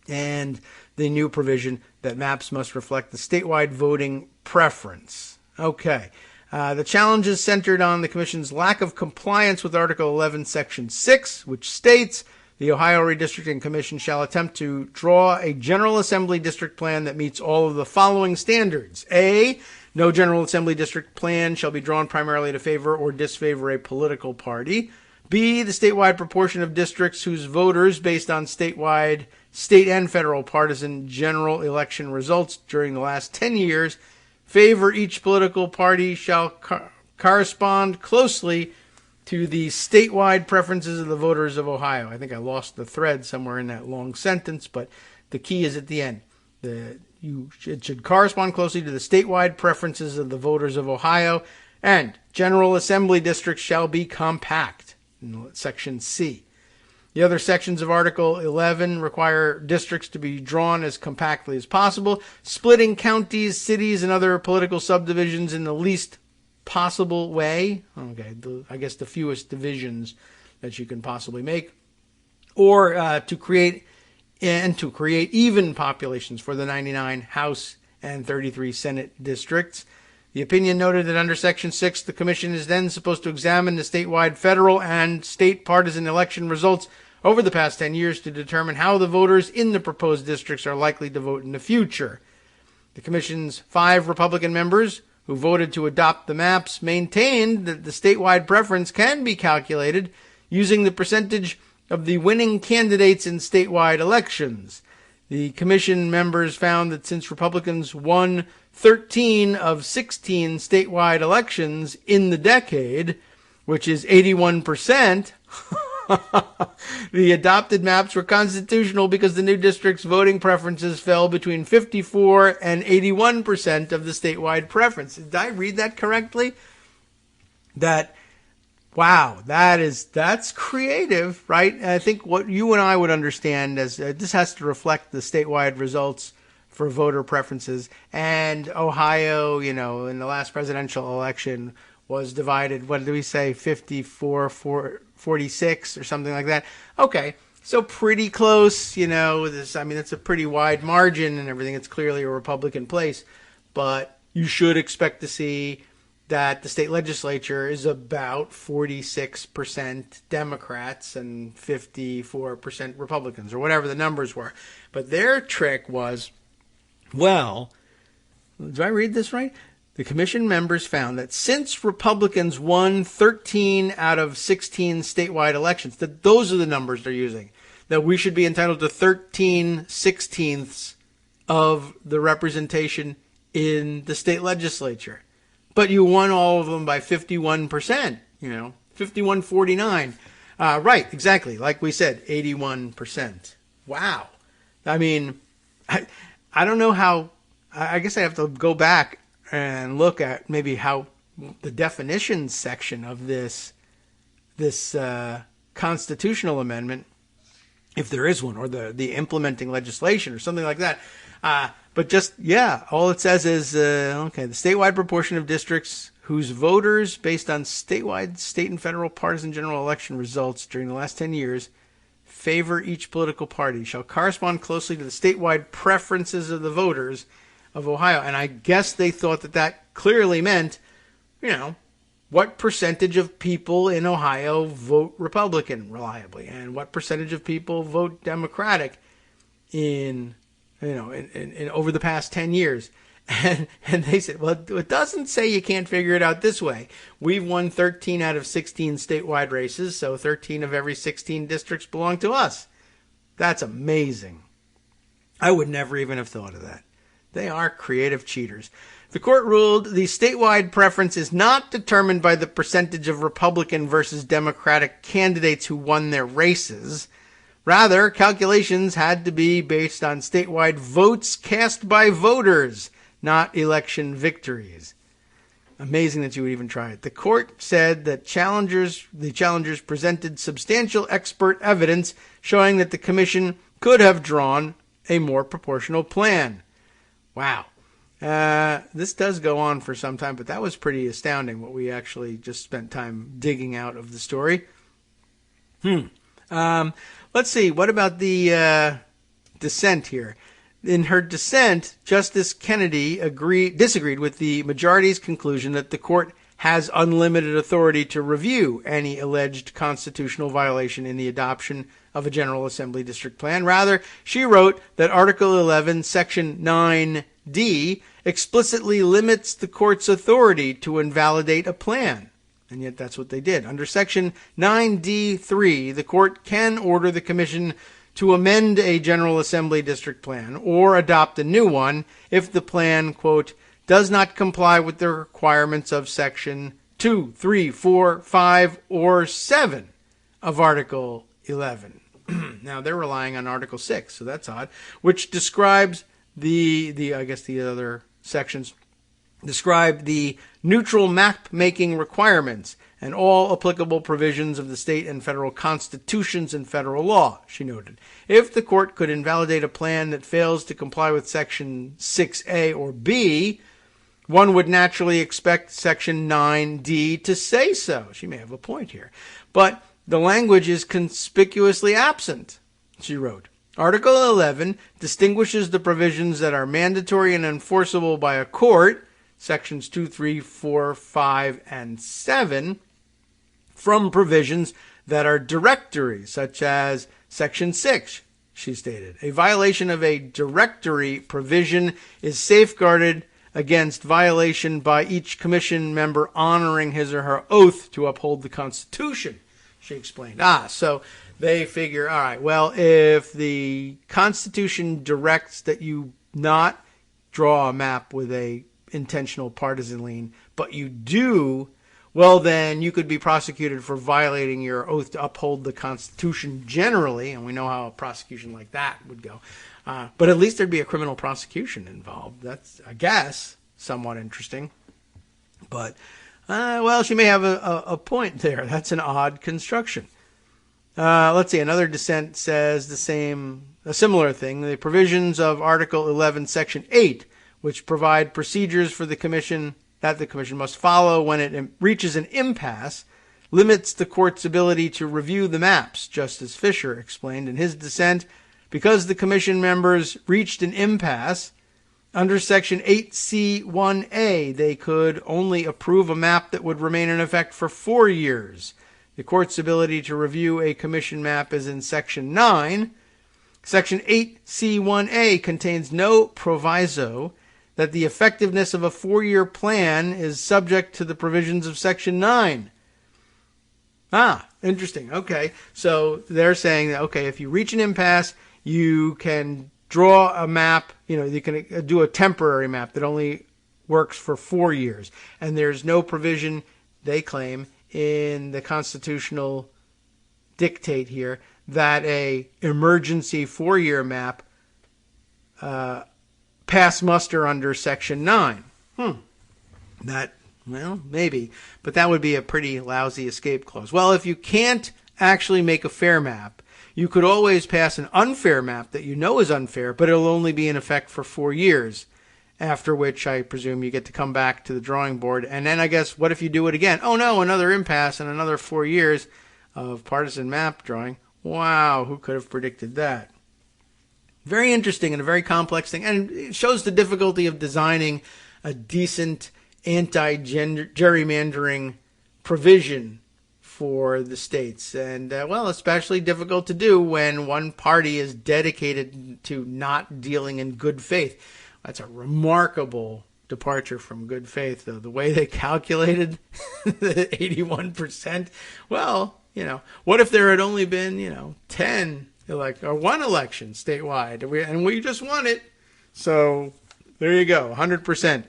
And the new provision that maps must reflect the statewide voting preference. Okay. The challenge is centered on the Commission's lack of compliance with Article 11, Section 6, which states the Ohio Redistricting Commission shall attempt to draw a General Assembly district plan that meets all of the following standards. A, No General Assembly district plan shall be drawn primarily to favor or disfavor a political party. B, the statewide proportion of districts whose voters, based on statewide, state and federal partisan general election results during the last 10 years, favor each political party shall correspond closely to the statewide preferences of the voters of Ohio. I think I lost the thread somewhere in that long sentence, but the key is at the end. It should correspond closely to the statewide preferences of the voters of Ohio, and General Assembly districts shall be compact, in Section C. The other sections of Article 11 require districts to be drawn as compactly as possible, splitting counties, cities, and other political subdivisions in the least possible way. Okay, I guess the fewest divisions that you can possibly make, or to create even populations for the 99 House and 33 Senate districts. The opinion noted that under Section 6, the Commission is then supposed to examine the statewide, federal, and state partisan election results over the past 10 years to determine how the voters in the proposed districts are likely to vote in the future. The Commission's 5 Republican members who voted to adopt the maps maintained that the statewide preference can be calculated using the percentage of the winning candidates in statewide elections. The Commission members found that since Republicans won 13 of 16 statewide elections in the decade, which is 81%, the adopted maps were constitutional because the new district's voting preferences fell between 54 and 81% of the statewide preference. Did I read that correctly? Wow, that's creative, right? I think what you and I would understand as this has to reflect the statewide results for voter preferences. And Ohio, in the last presidential election was divided, what did we say, 46 or something like that. Okay, so pretty close, it's a pretty wide margin and everything. It's clearly a Republican place, but you should expect to see that the state legislature is about 46% Democrats and 54% Republicans, or whatever the numbers were. But their trick was, well, do I read this right? The Commission members found that since Republicans won 13 out of 16 statewide elections, that those are the numbers they're using, that we should be entitled to 13/16 of the representation in the state legislature. But you won all of them by 51%, 51-49. Right, exactly. Like we said, 81%. Wow. I mean, I don't know how, I guess I have to go back and look at maybe how the definitions section of this constitutional amendment, if there is one, or the implementing legislation or something like that. But just, all it says is, the statewide proportion of districts whose voters, based on statewide, state and federal partisan general election results during the last 10 years, favor each political party shall correspond closely to the statewide preferences of the voters of Ohio. And I guess they thought that clearly meant, what percentage of people in Ohio vote Republican reliably, and what percentage of people vote Democratic in over the past 10 years. And they said, well, it doesn't say you can't figure it out this way. We've won 13 out of 16 statewide races, so 13 of every 16 districts belong to us. That's amazing. I would never even have thought of that. They are creative cheaters. The court ruled the statewide preference is not determined by the percentage of Republican versus Democratic candidates who won their races. Rather, calculations had to be based on statewide votes cast by voters, not election victories. Amazing that you would even try it. The court said that the challengers presented substantial expert evidence showing that the commission could have drawn a more proportional plan. Wow. This does go on for some time, but that was pretty astounding what we actually just spent time digging out of the story. Let's see. What about the dissent here? In her dissent, Justice Kennedy disagreed with the majority's conclusion that the court has unlimited authority to review any alleged constitutional violation in the adoption of a General Assembly district plan. Rather, she wrote that Article 11, Section 9D explicitly limits the court's authority to invalidate a plan. And yet that's what they did. Under Section 9D3, the court can order the commission to amend a General Assembly district plan or adopt a new one if the plan, quote, does not comply with the requirements of Section 2, 3, 4, 5, or 7 of Article 11. Now, they're relying on Article 6, so that's odd, which describes the other sections describe the neutral map-making requirements and all applicable provisions of the state and federal constitutions and federal law, she noted. If the court could invalidate a plan that fails to comply with Section 6A or B, one would naturally expect Section 9D to say so. She may have a point here. But the language is conspicuously absent, she wrote. Article 11 distinguishes the provisions that are mandatory and enforceable by a court, Sections 2, 3, 4, 5, and 7, from provisions that are directory, such as Section 6, she stated. A violation of a directory provision is safeguarded against violation by each commission member honoring his or her oath to uphold the Constitution, she explained. So they figure, all right, well, if the Constitution directs that you not draw a map with a intentional partisan lean, but you do, well, then you could be prosecuted for violating your oath to uphold the Constitution generally, and we know how a prosecution like that would go. But at least there'd be a criminal prosecution involved. That's, I guess, somewhat interesting. But, well, she may have a point there. That's an odd construction. Let's see. Another dissent says a similar thing. The provisions of Article 11, Section 8, which provide procedures for the commission that the commission must follow when it reaches an impasse, limits the court's ability to review the maps, Justice Fisher explained in his dissent. Because the commission members reached an impasse, under Section 8C1A, they could only approve a map that would remain in effect for 4 years. The court's ability to review a commission map is in Section 9. Section 8C1A contains no proviso that the effectiveness of a 4-year plan is subject to the provisions of Section 9. Interesting. Okay, so they're saying that, okay, if you reach an impasse, you can draw a map, you can do a temporary map that only works for 4 years. And there's no provision, they claim, in the constitutional dictate here that a emergency 4-year map pass muster under Section 9. That, well, maybe. But that would be a pretty lousy escape clause. Well, if you can't actually make a fair map, you could always pass an unfair map that you know is unfair, but it'll only be in effect for 4 years, after which I presume you get to come back to the drawing board. And then I guess, what if you do it again? Oh no, another impasse and another 4 years of partisan map drawing. Wow, who could have predicted that? Very interesting and a very complex thing. And it shows the difficulty of designing a decent anti-gerrymandering provision for the states. And, well, especially difficult to do when one party is dedicated to not dealing in good faith. That's a remarkable departure from good faith, though. The way they calculated the 81%, well, what if there had only been, 10 or one election statewide, and we just won it? So there you go, 100%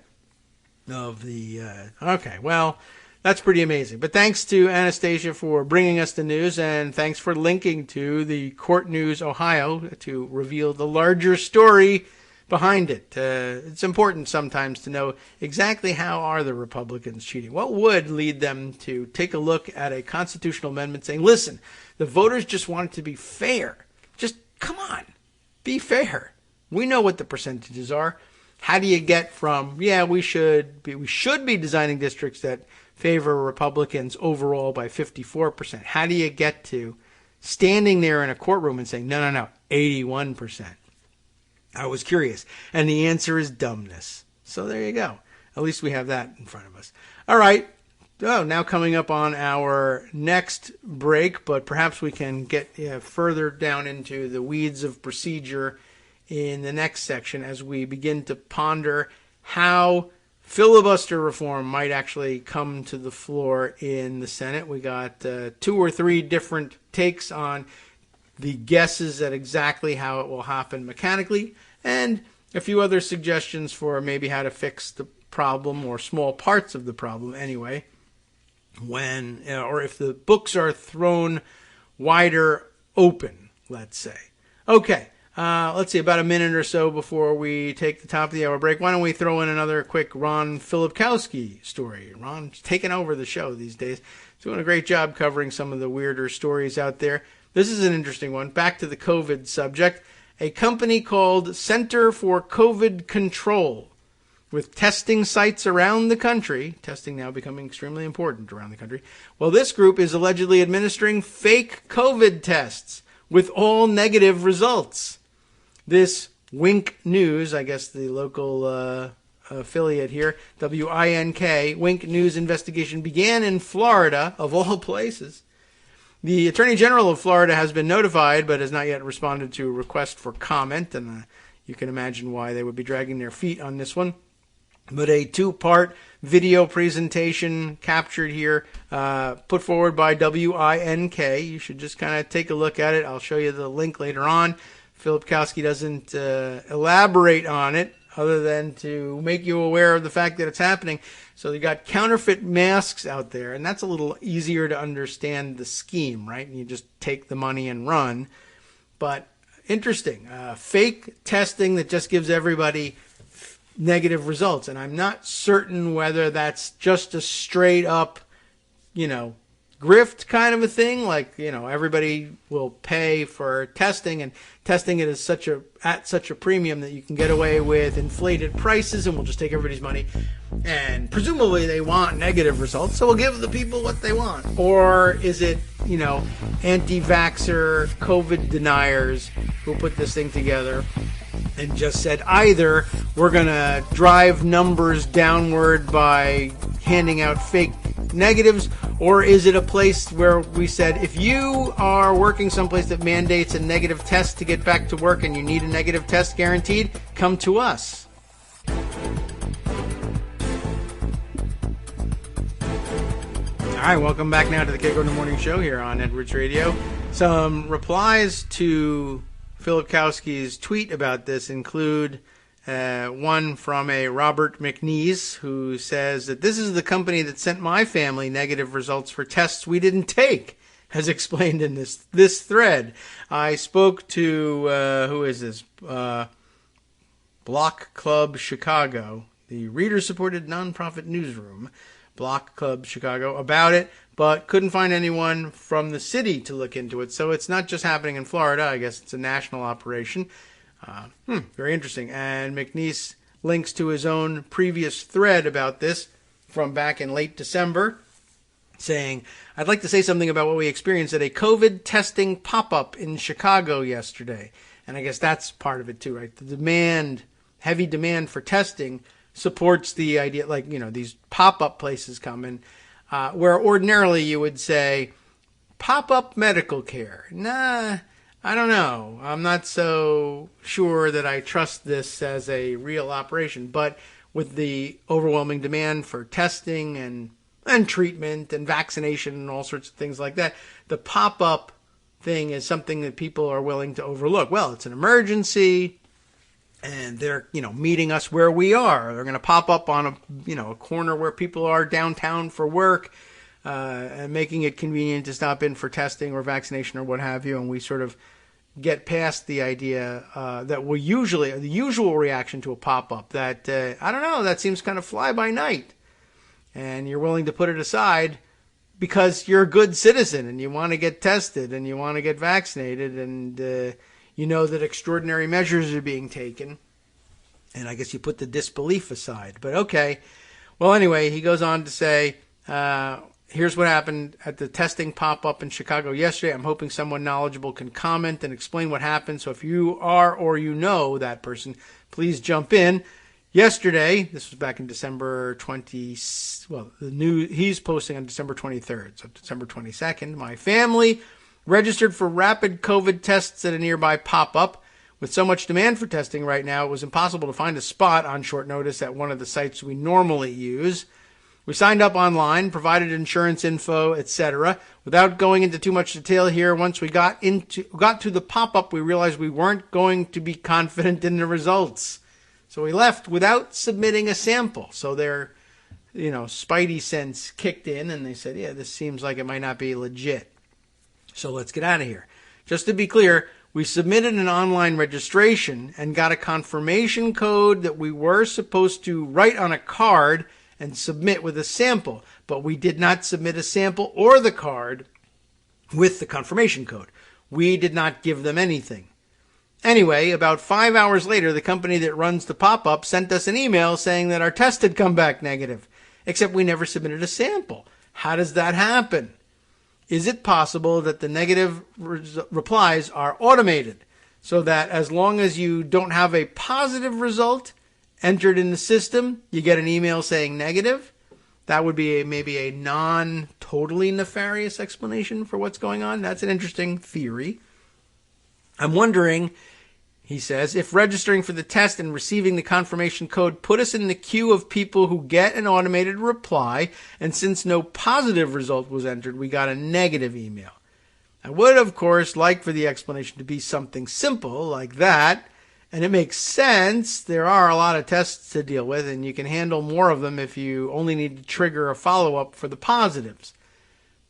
of the, okay, well, that's pretty amazing. But thanks to Anastasia for bringing us the news, and thanks for linking to the Court News Ohio to reveal the larger story behind it. It's important sometimes to know exactly how are the Republicans cheating. What would lead them to take a look at a constitutional amendment saying, listen, the voters just want it to be fair. Just come on, be fair. We know what the percentages are. How do you get from, we should be designing districts that favor Republicans overall by 54%. How do you get to standing there in a courtroom and saying, no, 81%? I was curious. And the answer is dumbness. So there you go. At least we have that in front of us. All right. now coming up on our next break, but perhaps we can get further down into the weeds of procedure in the next section as we begin to ponder how filibuster reform might actually come to the floor in the Senate. We got 2 or 3 different takes on the guesses at exactly how it will happen mechanically, and a few other suggestions for maybe how to fix the problem, or small parts of the problem anyway, when or if the books are thrown wider open, let's say. Okay. Let's see, about a minute or so before we take the top of the hour break, why don't we throw in another quick Ron Filipkowski story. Ron's taking over the show these days. He's doing a great job covering some of the weirder stories out there. This is an interesting one. Back to the COVID subject. A company called Center for COVID Control, with testing sites around the country, testing now becoming extremely important around the country. Well, this group is allegedly administering fake COVID tests with all negative results. This Wink News, I guess the local affiliate here, WINK, Wink News investigation began in Florida, of all places. The Attorney General of Florida has been notified, but has not yet responded to a request for comment, and you can imagine why they would be dragging their feet on this one. But a 2-part video presentation captured here, put forward by WINK. You should just kind of take a look at it. I'll show you the link later on. Filipkowski doesn't elaborate on it other than to make you aware of the fact that it's happening. So you got counterfeit masks out there, and that's a little easier to understand the scheme, right? You just take the money and run. But interesting, fake testing that just gives everybody negative results. And I'm not certain whether that's just a straight up, grift kind of a thing. Like, everybody will pay for testing, and testing it is at such a premium that you can get away with inflated prices, and we'll just take everybody's money. And presumably they want negative results, so we'll give the people what they want. Or is it, anti-vaxxer COVID deniers who put this thing together and just said either we're going to drive numbers downward by handing out fake negatives, or is it a place where we said if you are working someplace that mandates a negative test to get back to work and you need a negative test guaranteed, come to us. All right, welcome back now to the Kagro in the Morning Show here on Edwards Radio. Some replies to Filipkowski's tweet about this include one from a Robert McNeese, who says that this is the company that sent my family negative results for tests we didn't take, as explained in this thread. I spoke to, who is this? Block Club Chicago, the reader-supported nonprofit newsroom, Block Club Chicago, about it, but couldn't find anyone from the city to look into it. So it's not just happening in Florida. I guess it's a national operation. Very interesting. And McNeese links to his own previous thread about this from back in late December, saying, I'd like to say something about what we experienced at a COVID testing pop-up in Chicago yesterday. And I guess that's part of it too, right? The heavy demand for testing supports the idea, like, these pop-up places come in, where ordinarily you would say, pop-up medical care. Nah, I don't know. I'm not so sure that I trust this as a real operation. But with the overwhelming demand for testing and treatment and vaccination and all sorts of things like that, the pop-up thing is something that people are willing to overlook. Well, it's an emergency, and they're, meeting us where we are. They're going to pop up on a corner where people are downtown for work, and making it convenient to stop in for testing or vaccination or what have you. And we sort of get past the idea that the usual reaction to a pop-up that, I don't know, that seems kind of fly by night. And you're willing to put it aside because you're a good citizen and you want to get tested and you want to get vaccinated, and you know that extraordinary measures are being taken. And I guess you put the disbelief aside. But okay. Well, anyway, he goes on to say, here's what happened at the testing pop-up in Chicago yesterday. I'm hoping someone knowledgeable can comment and explain what happened. So if you are or you know that person, please jump in. Yesterday, this was back in December 20, well, he's posting on December 23rd, so December 22nd, my family registered for rapid COVID tests at a nearby pop-up. With so much demand for testing right now, it was impossible to find a spot on short notice at one of the sites we normally use. We signed up online, provided insurance info, etc. Without going into too much detail here, once we got to the pop-up, we realized we weren't going to be confident in the results. So we left without submitting a sample. So their, spidey sense kicked in and they said, yeah, this seems like it might not be legit. So let's get out of here. Just to be clear, we submitted an online registration and got a confirmation code that we were supposed to write on a card and submit with a sample. But we did not submit a sample or the card with the confirmation code. We did not give them anything. Anyway, about 5 hours later, the company that runs the pop-up sent us an email saying that our test had come back negative, except we never submitted a sample. How does that happen? Is it possible that the negative replies are automated so that as long as you don't have a positive result entered in the system, you get an email saying negative? That would be maybe a non-totally nefarious explanation for what's going on. That's an interesting theory. I'm wondering, he says, if registering for the test and receiving the confirmation code put us in the queue of people who get an automated reply, and since no positive result was entered, we got a negative email. I would, of course, like for the explanation to be something simple like that, and it makes sense. There are a lot of tests to deal with, and you can handle more of them if you only need to trigger a follow-up for the positives.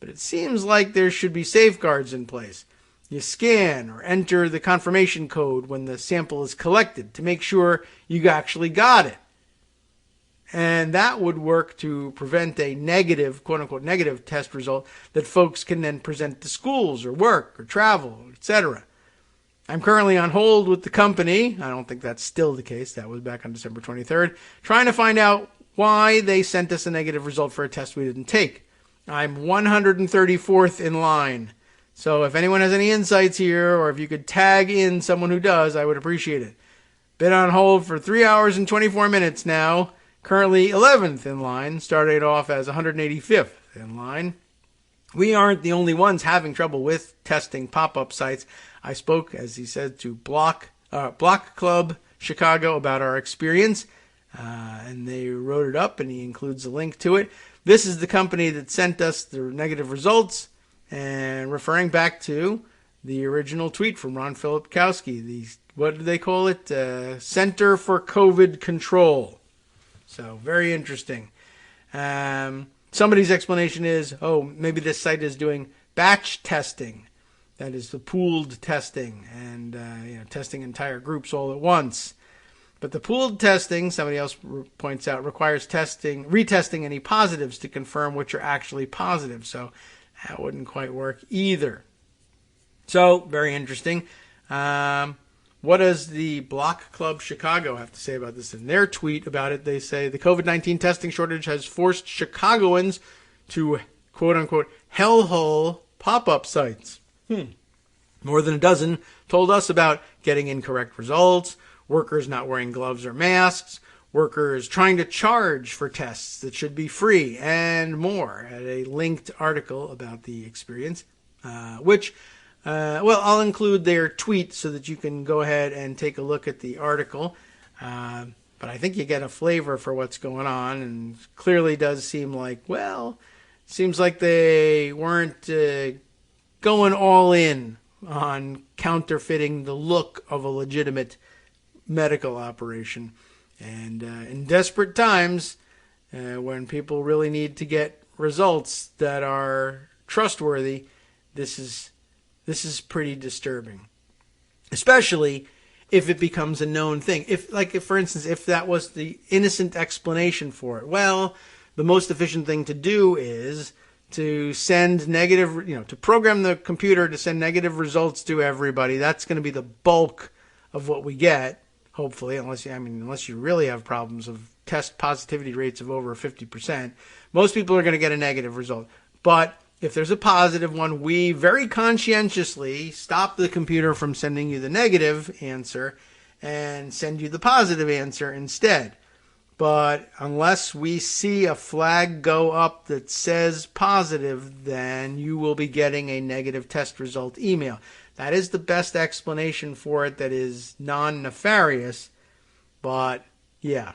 But it seems like there should be safeguards in place. You scan or enter the confirmation code when the sample is collected to make sure you actually got it. And that would work to prevent a negative, quote-unquote, negative test result that folks can then present to schools or work or travel, etc. I'm currently on hold with the company. I don't think that's still the case. That was back on December 23rd. Trying to find out why they sent us a negative result for a test we didn't take. I'm 134th in line. So if anyone has any insights here, or if you could tag in someone who does, I would appreciate it. Been on hold for 3 hours and 24 minutes now. Currently 11th in line, started off as 185th in line. We aren't the only ones having trouble with testing pop-up sites. I spoke, as he said, to Block Club Chicago about our experience, and they wrote it up, and he includes a link to it. This is the company that sent us the negative results. And referring back to the original tweet from Ron Filipkowski, what do they call it? Center for COVID Control. So very interesting. Somebody's explanation is, maybe this site is doing batch testing. That is the pooled testing and testing entire groups all at once. But the pooled testing, somebody else points out, requires retesting any positives to confirm which are actually positive. So that wouldn't quite work either. So, very interesting. What does the Block Club Chicago have to say about this? In their tweet about it, they say, the COVID-19 testing shortage has forced Chicagoans to, quote-unquote, hellhole pop-up sites. More than a dozen told us about getting incorrect results, workers not wearing gloves or masks, workers trying to charge for tests that should be free, and more. I had a linked article about the experience, which I'll include their tweet so that you can go ahead and take a look at the article. But I think you get a flavor for what's going on, and clearly does seem like, seems like they weren't going all in on counterfeiting the look of a legitimate medical operation. And in desperate times, when people really need to get results that are trustworthy, this is pretty disturbing. Especially if it becomes a known thing. If, for instance, if that was the innocent explanation for it, the most efficient thing to do is to send negative, to program the computer to send negative results to everybody. That's going to be the bulk of what we get. Hopefully, unless you really have problems of test positivity rates of over 50%, most people are going to get a negative result. But if there's a positive one, we very conscientiously stop the computer from sending you the negative answer and send you the positive answer instead. But unless we see a flag go up that says positive, then you will be getting a negative test result email. That is the best explanation for it that is non-nefarious. But yeah,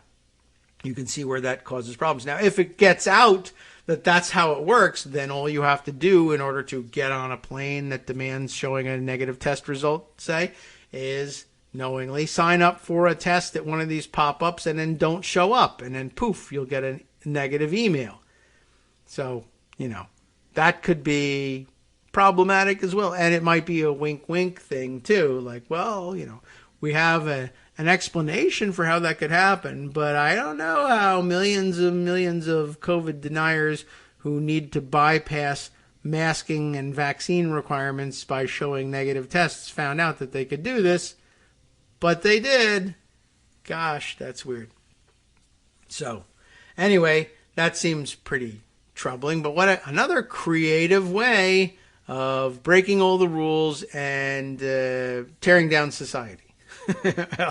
you can see where that causes problems. Now, if it gets out that that's how it works, then all you have to do in order to get on a plane that demands showing a negative test result, say, is knowingly sign up for a test at one of these pop-ups and then don't show up. And then poof, you'll get a negative email. So, that could be problematic as well. And it might be a wink-wink thing too. Like, well, we have an explanation for how that could happen, but I don't know how millions of COVID deniers who need to bypass masking and vaccine requirements by showing negative tests found out that they could do this, but they did. Gosh, that's weird. So, anyway, that seems pretty troubling, but another creative way of breaking all the rules and tearing down society.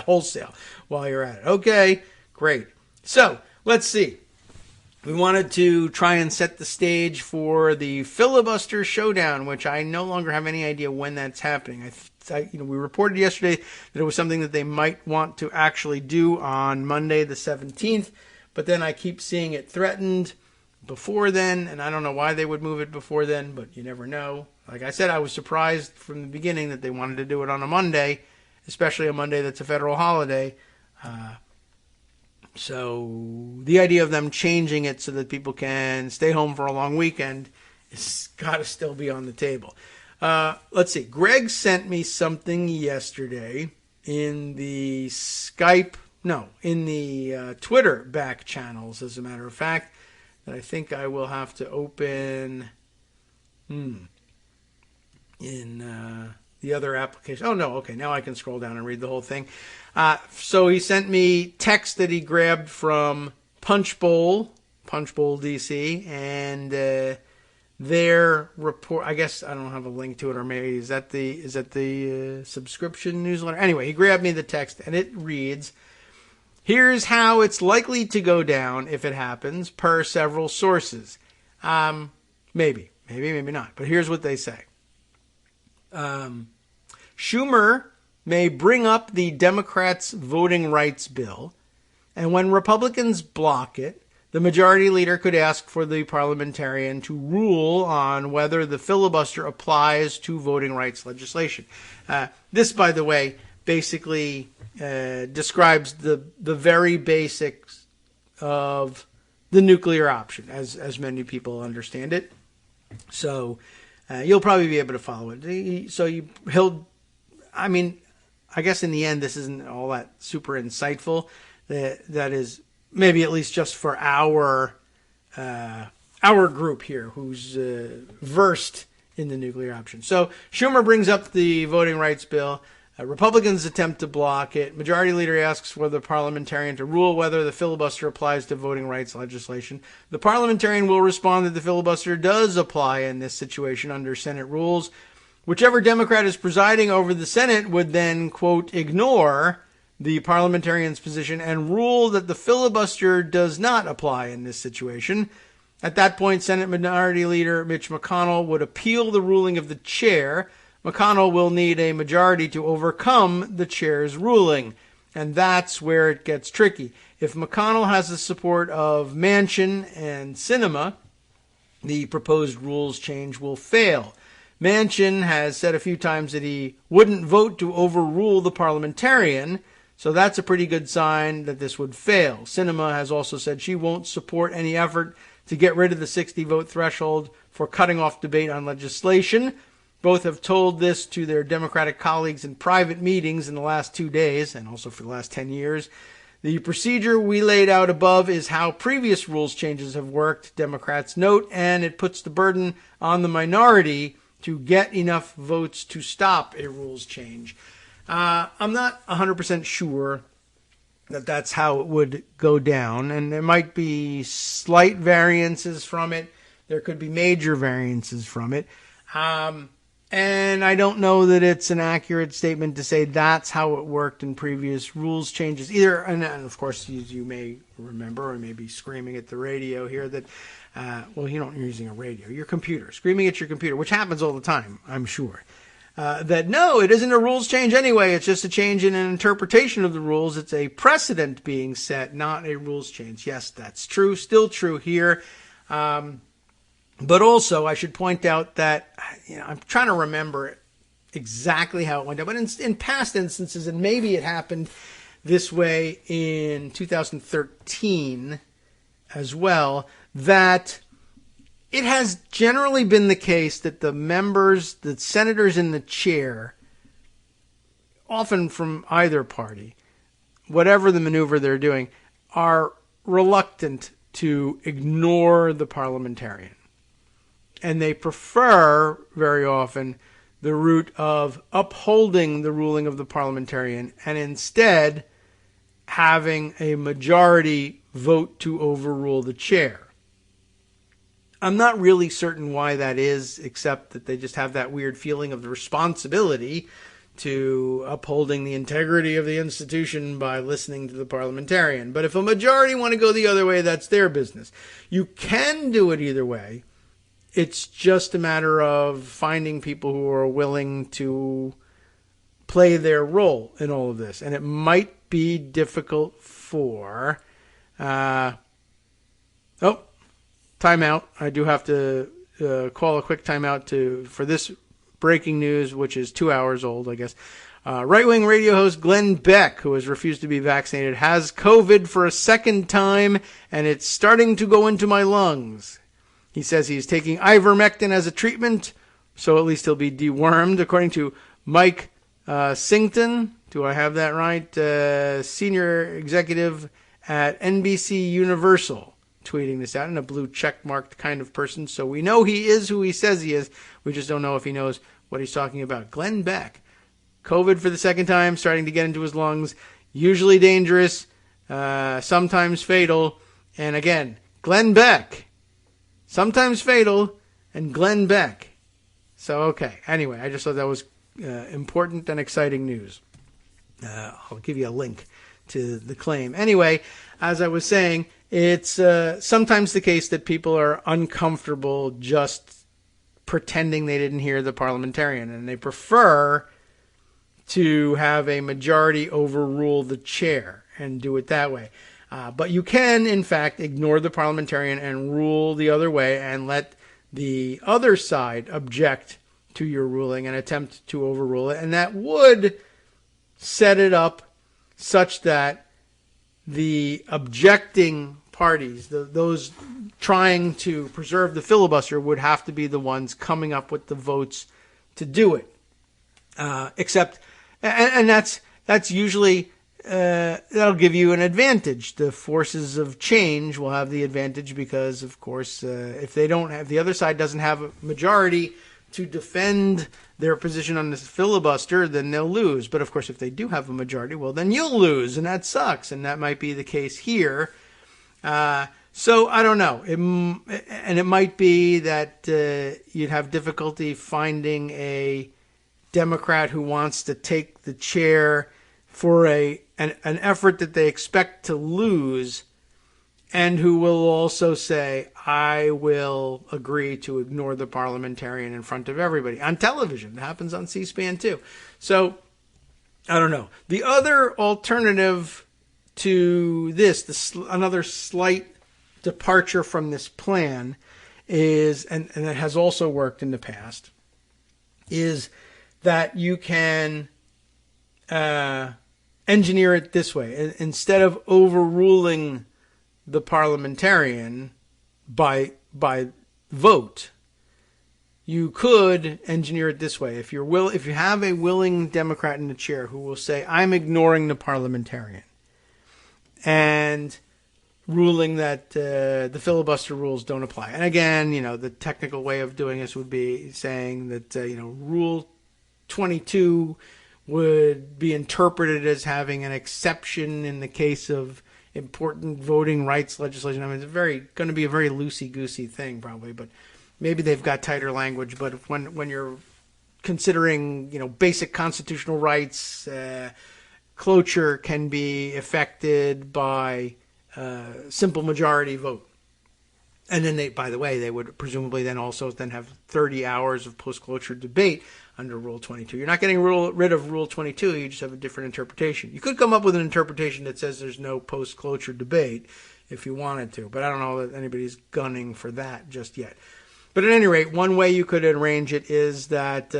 Wholesale while you're at it. Okay, great. So, let's see. We wanted to try and set the stage for the filibuster showdown, which I no longer have any idea when that's happening. We reported yesterday that it was something that they might want to actually do on Monday the 17th, but then I keep seeing it threatened before then, and I don't know why they would move it before then, but you never know. Like I said, I was surprised from the beginning that they wanted to do it on a Monday, especially a Monday that's a federal holiday. So the idea of them changing it so that people can stay home for a long weekend has got to still be on the table. Let's see. Greg sent me something yesterday in the Twitter back channels, as a matter of fact, that I think I will have to open in the other application. Oh, no. Okay. Now I can scroll down and read the whole thing. So he sent me text that he grabbed from Punchbowl DC, and their report. I guess I don't have a link to it, or maybe is that the subscription newsletter? Anyway, he grabbed me the text, and it reads, "Here's how it's likely to go down if it happens, per several sources." Maybe not. But here's what they say. Schumer may bring up the Democrats' voting rights bill, and when Republicans block it, the majority leader could ask for the parliamentarian to rule on whether the filibuster applies to voting rights legislation. This, by the way, basically describes the very basics of the nuclear option, as many people understand it. So you'll probably be able to follow it. I guess in the end, this isn't all that super insightful. That is maybe at least just for our group here, who's versed in the nuclear option. So Schumer brings up the voting rights bill. Republicans attempt to block it. Majority Leader asks for the parliamentarian to rule whether the filibuster applies to voting rights legislation. The parliamentarian will respond that the filibuster does apply in this situation under Senate rules. Whichever Democrat is presiding over the Senate would then, quote, ignore the parliamentarian's position and rule that the filibuster does not apply in this situation. At that point, Senate Minority Leader Mitch McConnell would appeal the ruling of the chair. McConnell will need a majority to overcome the chair's ruling, and that's where it gets tricky. If McConnell has the support of Manchin and Sinema, the proposed rules change will fail. Manchin has said a few times that he wouldn't vote to overrule the parliamentarian, so that's a pretty good sign that this would fail. Sinema has also said she won't support any effort to get rid of the 60-vote threshold for cutting off debate on legislation. Both have told this to their Democratic colleagues in private meetings in the last 2 days, and also for the last 10 years. The procedure we laid out above is how previous rules changes have worked, Democrats note, and it puts the burden on the minority to get enough votes to stop a rules change. I'm not 100% sure that that's how it would go down, and there might be slight variances from it. There could be major variances from it. And I don't know that it's an accurate statement to say that's how it worked in previous rules changes either. And of course, you may remember or may be screaming at the radio here that, well, you're using a radio, your computer, screaming at your computer, which happens all the time, I'm sure. That no, it isn't a rules change anyway. It's just a change in an interpretation of the rules. It's a precedent being set, not a rules change. Yes, that's true. Still true here. But also, I should point out that, I'm trying to remember exactly how it went down. But in past instances, and maybe it happened this way in 2013 as well, that it has generally been the case that the senators in the chair, often from either party, whatever the maneuver they're doing, are reluctant to ignore the parliamentarian. And they prefer, very often, the route of upholding the ruling of the parliamentarian and instead having a majority vote to overrule the chair. I'm not really certain why that is, except that they just have that weird feeling of the responsibility to upholding the integrity of the institution by listening to the parliamentarian. But if a majority want to go the other way, that's their business. You can do it either way. It's just a matter of finding people who are willing to play their role in all of this. And it might be difficult for... timeout. I do have to call a quick timeout for this breaking news, which is 2 hours old, I guess. Right-wing radio host Glenn Beck, who has refused to be vaccinated, has COVID for a second time, and it's starting to go into my lungs. He says he's taking ivermectin as a treatment, so at least he'll be dewormed. According to Mike Singleton, do I have that right? Senior executive at NBC Universal, tweeting this out, in a blue check-marked kind of person. So we know he is who he says he is. We just don't know if he knows what he's talking about. Glenn Beck, COVID for the second time, starting to get into his lungs. Usually dangerous, sometimes fatal. And again, Glenn Beck. Sometimes fatal, and Glenn Beck. So, okay. Anyway, I just thought that was important and exciting news. I'll give you a link to the claim. Anyway, as I was saying, it's sometimes the case that people are uncomfortable just pretending they didn't hear the parliamentarian, and they prefer to have a majority overrule the chair and do it that way. But you can, in fact, ignore the parliamentarian and rule the other way and let the other side object to your ruling and attempt to overrule it. And that would set it up such that the objecting parties, those trying to preserve the filibuster, would have to be the ones coming up with the votes to do it. Except, and that's usually... that'll give you an advantage. The forces of change will have the advantage because, of course, if the other side doesn't have a majority to defend their position on this filibuster, then they'll lose. But, of course, if they do have a majority, well, then you'll lose, and that sucks. And that might be the case here. So I don't know. And it might be that you'd have difficulty finding a Democrat who wants to take the chair for an effort that they expect to lose, and who will also say, I will agree to ignore the parliamentarian in front of everybody. On television. It happens on C-SPAN too. So, I don't know. The other alternative to this, another slight departure from this plan is, and it has also worked in the past, is that you can engineer it this way. Instead of overruling the parliamentarian by vote, you could engineer it this way. If you have a willing Democrat in the chair who will say, I'm ignoring the parliamentarian, and ruling that the filibuster rules don't apply. And again, the technical way of doing this would be saying that, Rule 22 would be interpreted as having an exception in the case of important voting rights legislation. I mean, it's going to be a very loosey-goosey thing probably, but maybe they've got tighter language. But when you're considering, basic constitutional rights, cloture can be effected by simple majority vote. And then they would presumably then also have 30 hours of post-cloture debate under Rule 22. You're not getting rid of Rule 22, you just have a different interpretation. You could come up with an interpretation that says there's no post-cloture debate if you wanted to, but I don't know that anybody's gunning for that just yet. But at any rate, one way you could arrange it is that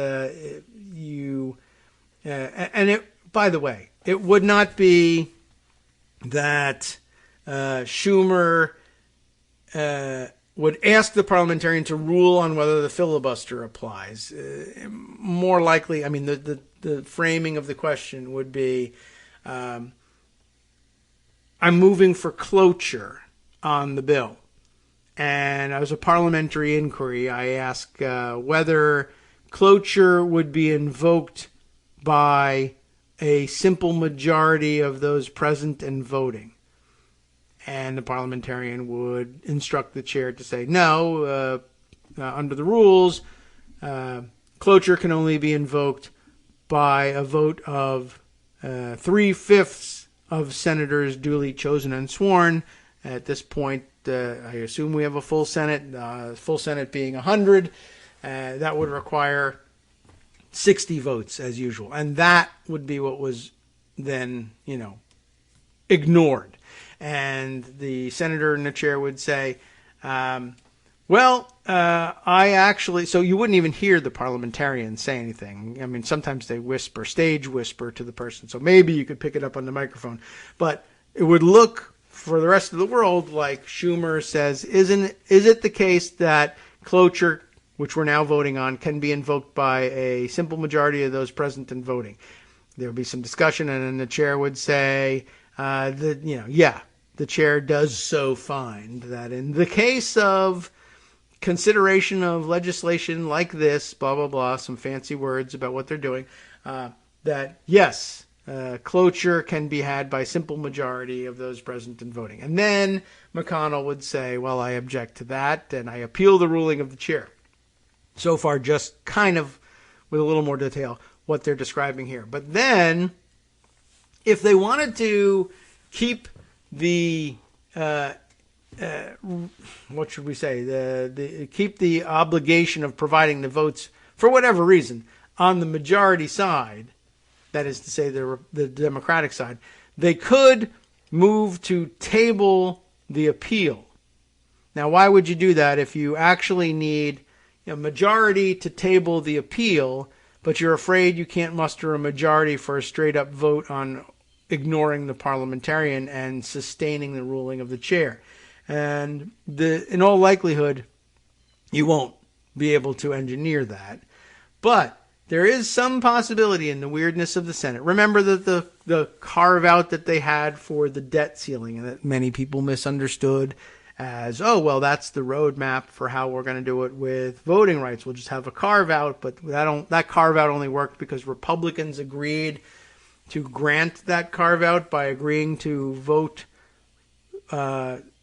by the way, it would not be that Schumer would ask the parliamentarian to rule on whether the filibuster applies. More likely, the framing of the question would be, I'm moving for cloture on the bill. And as a parliamentary inquiry, I ask whether cloture would be invoked by a simple majority of those present and voting. And the parliamentarian would instruct the chair to say, no, under the rules, cloture can only be invoked by a vote of 3/5 of senators duly chosen and sworn. At this point, I assume we have a full Senate being 100. That would require 60 votes as usual. And that would be what was then, ignored. And the senator in the chair would say, I actually, so you wouldn't even hear the parliamentarian say anything. Sometimes they stage whisper to the person. So maybe you could pick it up on the microphone. But it would look for the rest of the world like Schumer says, is it the case that cloture, which we're now voting on, can be invoked by a simple majority of those present and voting? There would be some discussion, and then the chair would say, the chair does so find that in the case of consideration of legislation like this, blah, blah, blah, some fancy words about what they're doing, that yes, cloture can be had by simple majority of those present and voting. And then McConnell would say, well, I object to that, and I appeal the ruling of the chair. So far, just kind of with a little more detail what they're describing here. But then, if they wanted to keep the what should we say? Keep the obligation of providing the votes for whatever reason on the majority side, that is to say the Democratic side, they could move to table the appeal. Now, why would you do that if you actually need a majority to table the appeal, but you're afraid you can't muster a majority for a straight-up vote on ignoring the parliamentarian and sustaining the ruling of the chair? And in all likelihood, you won't be able to engineer that. But there is some possibility in the weirdness of the Senate. Remember that the carve-out that they had for the debt ceiling, and that many people misunderstood as, oh, well, that's the roadmap for how we're going to do it with voting rights. We'll just have a carve-out, but that carve-out only worked because Republicans agreed to grant that carve-out by agreeing to vote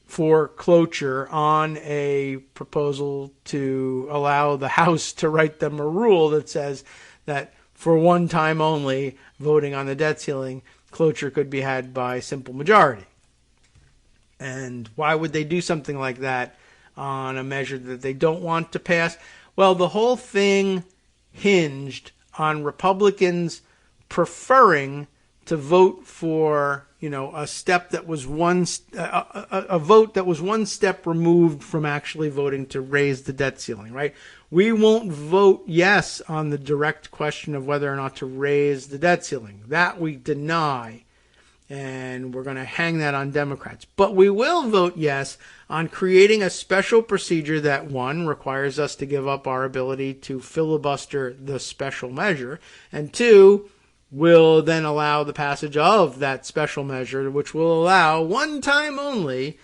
for cloture on a proposal to allow the House to write them a rule that says that for one time only, voting on the debt ceiling, cloture could be had by simple majority. And why would they do something like that on a measure that they don't want to pass? Well, the whole thing hinged on Republicans preferring to vote for, a step that was a vote that was one step removed from actually voting to raise the debt ceiling, right? We won't vote yes on the direct question of whether or not to raise the debt ceiling. That we deny, and we're going to hang that on Democrats. But we will vote yes on creating a special procedure that, one, requires us to give up our ability to filibuster the special measure, and two, will then allow the passage of that special measure, which will allow, one time only,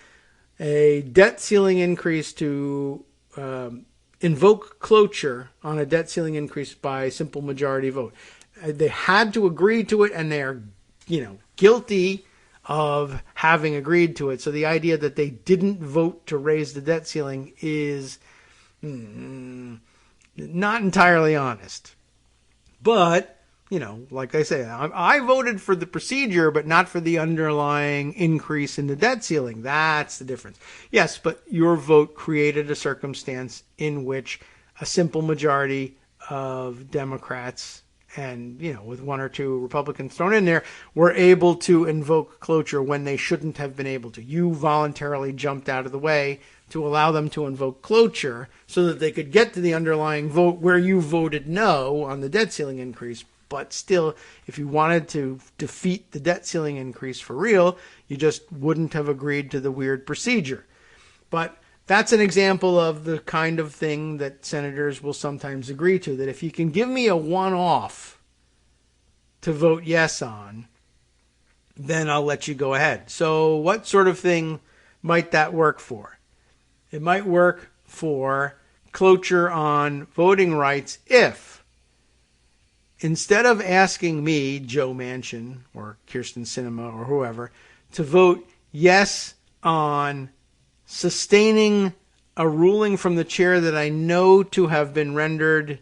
a debt ceiling increase to invoke cloture on a debt ceiling increase by simple majority vote. They had to agree to it, and they are, guilty of having agreed to it. So the idea that they didn't vote to raise the debt ceiling is not entirely honest. But, like I say, I voted for the procedure, but not for the underlying increase in the debt ceiling. That's the difference. Yes, but your vote created a circumstance in which a simple majority of Democrats and, with one or two Republicans thrown in there, were able to invoke cloture when they shouldn't have been able to. You voluntarily jumped out of the way to allow them to invoke cloture so that they could get to the underlying vote where you voted no on the debt ceiling increase. But still, if you wanted to defeat the debt ceiling increase for real, you just wouldn't have agreed to the weird procedure. But that's an example of the kind of thing that senators will sometimes agree to, that if you can give me a one-off to vote yes on, then I'll let you go ahead. So what sort of thing might that work for? It might work for cloture on voting rights if, instead of asking me, Joe Manchin, or Kirsten Sinema, or whoever, to vote yes on sustaining a ruling from the chair that I know to have been rendered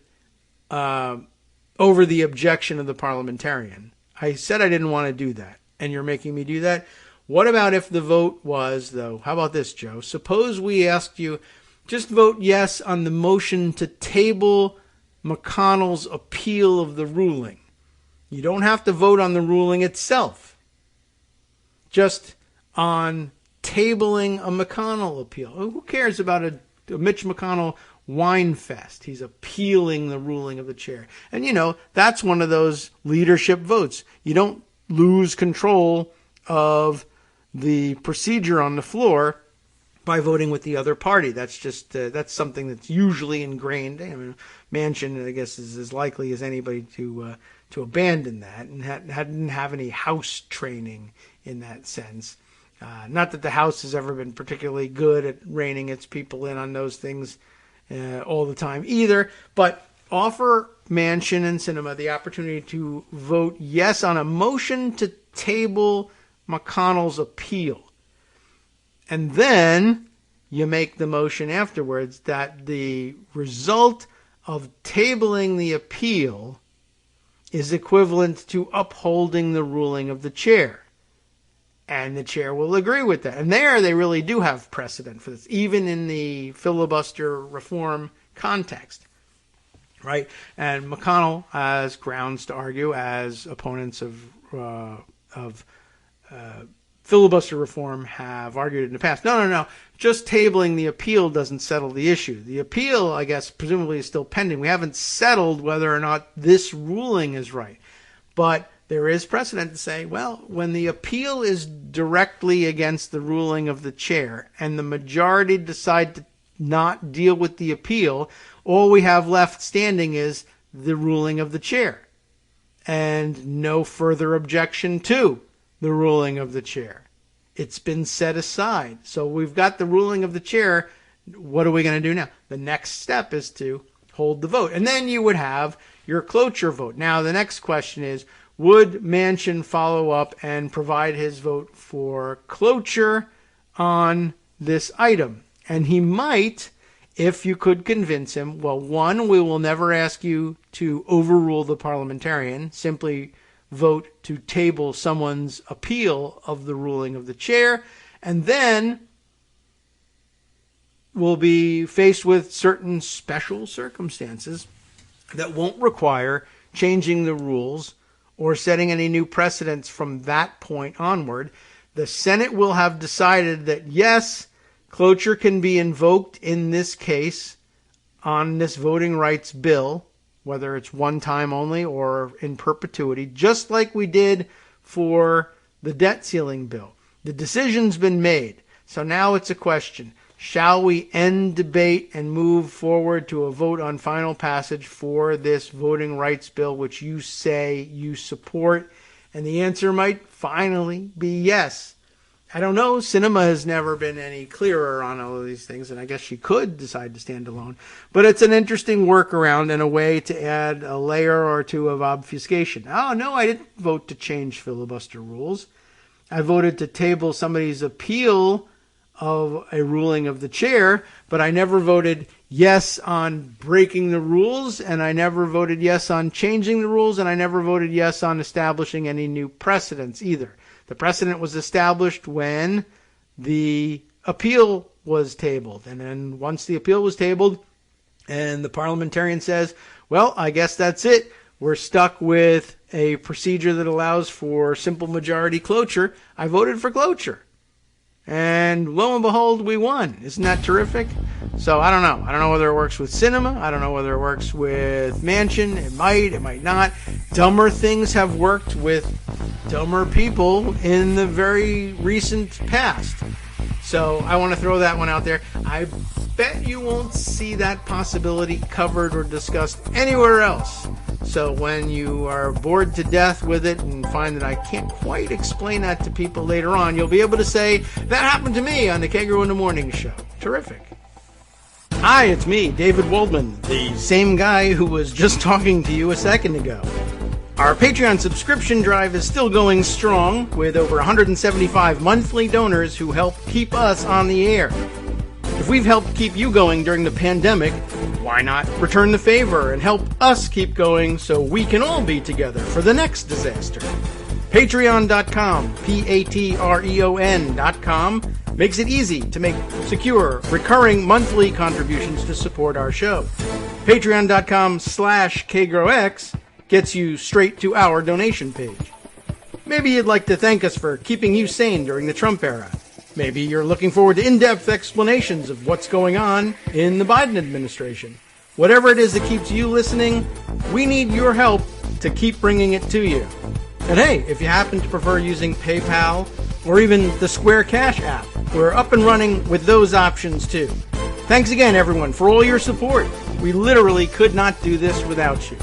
over the objection of the parliamentarian. I said I didn't want to do that, and you're making me do that. What about if the vote was, though, how about this, Joe? Suppose we asked you, just vote yes on the motion to table McConnell's appeal of the ruling. You don't have to vote on the ruling itself. Just on tabling a McConnell appeal. Who cares about a Mitch McConnell wine fest? He's appealing the ruling of the chair. And, that's one of those leadership votes. You don't lose control of the procedure on the floor by voting with the other party. That's just that's something that's usually ingrained. Manchin, I guess, is as likely as anybody to abandon that, and hadn't have any House training in that sense. Not that the House has ever been particularly good at reining its people in on those things all the time either, but offer Manchin and Sinema the opportunity to vote yes on a motion to table McConnell's appeal. And then you make the motion afterwards that the result of tabling the appeal is equivalent to upholding the ruling of the chair. And the chair will agree with that. And there they really do have precedent for this, even in the filibuster reform context. Right? And McConnell has grounds to argue, as opponents of filibuster reform have argued in the past. No. Just tabling the appeal doesn't settle the issue. The appeal, I guess, presumably is still pending. We haven't settled whether or not this ruling is right. But there is precedent to say, well, when the appeal is directly against the ruling of the chair and the majority decide to not deal with the appeal, all we have left standing is the ruling of the chair and no further objection to the ruling of the chair. It's been set aside. So we've got the ruling of the chair. What are we going to do now? The next step is to hold the vote. And then you would have your cloture vote. Now, the next question is, would Manchin follow up and provide his vote for cloture on this item? And he might, if you could convince him. Well, one, we will never ask you to overrule the parliamentarian. Simply vote to table someone's appeal of the ruling of the chair. And then we'll be faced with certain special circumstances that won't require changing the rules or setting any new precedents from that point onward. The Senate will have decided that, yes, cloture can be invoked in this case on this voting rights bill, whether it's one time only or in perpetuity, just like we did for the debt ceiling bill. The decision's been made. So now it's a question. Shall we end debate and move forward to a vote on final passage for this voting rights bill, which you say you support? And the answer might finally be yes. I don't know. Sinema has never been any clearer on all of these things, and I guess she could decide to stand alone. But it's an interesting workaround and a way to add a layer or two of obfuscation. Oh, no, I didn't vote to change filibuster rules. I voted to table somebody's appeal of a ruling of the chair, but I never voted yes on breaking the rules, and I never voted yes on changing the rules, and I never voted yes on establishing any new precedents either. The precedent was established when the appeal was tabled, and then once the appeal was tabled and the parliamentarian says, well, I guess that's it, we're stuck with a procedure that allows for simple majority cloture, I voted for cloture. And lo and behold, we won. Isn't that terrific? So I don't know. I don't know whether it works with cinema. I don't know whether it works with Manchin. It might not. Dumber things have worked with dumber people in the very recent past. So I want to throw that one out there. I bet you won't see that possibility covered or discussed anywhere else. So when you are bored to death with it and find that I can't quite explain that to people later on, you'll be able to say, that happened to me on the Kagro in the Morning Show. Terrific. Hi, it's me, David Waldman, the same guy who was just talking to you a second ago. Our Patreon subscription drive is still going strong with over 175 monthly donors who help keep us on the air. If we've helped keep you going during the pandemic, why not return the favor and help us keep going so we can all be together for the next disaster? Patreon.com, Patreon.com, makes it easy to make secure, recurring monthly contributions to support our show. Patreon.com/KagroX gets you straight to our donation page. Maybe you'd like to thank us for keeping you sane during the Trump era. Maybe you're looking forward to in-depth explanations of what's going on in the Biden administration. Whatever it is that keeps you listening, we need your help to keep bringing it to you. And hey, if you happen to prefer using PayPal or even the Square Cash app, we're up and running with those options too. Thanks again, everyone, for all your support. We literally could not do this without you.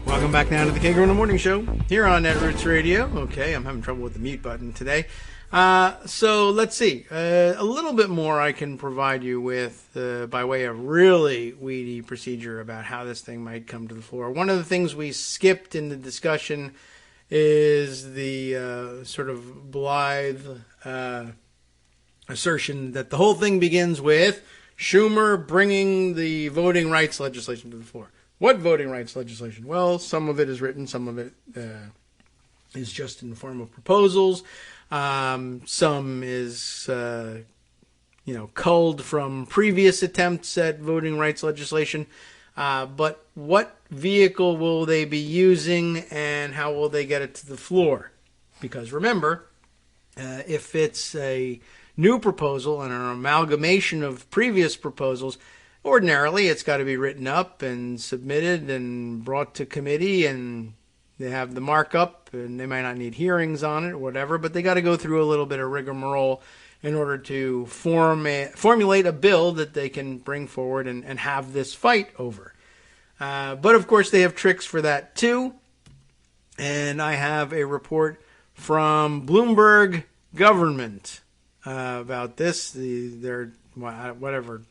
Welcome back now to the Kagro in the Morning Show here on Netroots Radio. Okay, I'm having trouble with the mute button today. So let's see. A little bit more I can provide you with by way of really weedy procedure about how this thing might come to the floor. One of the things we skipped in the discussion is the sort of blithe assertion that the whole thing begins with Schumer bringing the voting rights legislation to the floor. What voting rights legislation? Well, some of it is written, some of it is just in the form of proposals. Some is, culled from previous attempts at voting rights legislation. But what vehicle will they be using and how will they get it to the floor? Because remember, if it's a new proposal and an amalgamation of previous proposals, ordinarily, it's got to be written up and submitted and brought to committee, and they have the markup, and they might not need hearings on it or whatever, but they got to go through a little bit of rigmarole in order to formulate a bill that they can bring forward and have this fight over. But, of course, they have tricks for that, too. And I have a report from Bloomberg Government about this. Their whatever...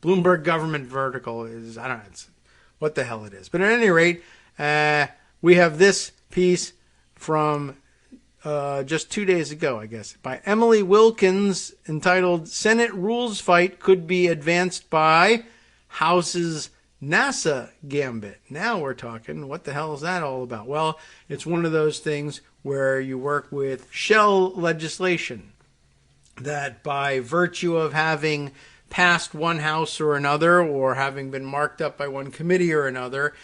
Bloomberg Government Vertical is, I don't know, it's what the hell it is. But at any rate, we have this piece from just 2 days ago, I guess, by Emily Wilkins, entitled Senate Rules Fight Could Be Advanced by House's NASA Gambit. Now we're talking, what the hell is that all about? Well, it's one of those things where you work with shell legislation that by virtue of having passed one house or another, or having been marked up by one committee or another,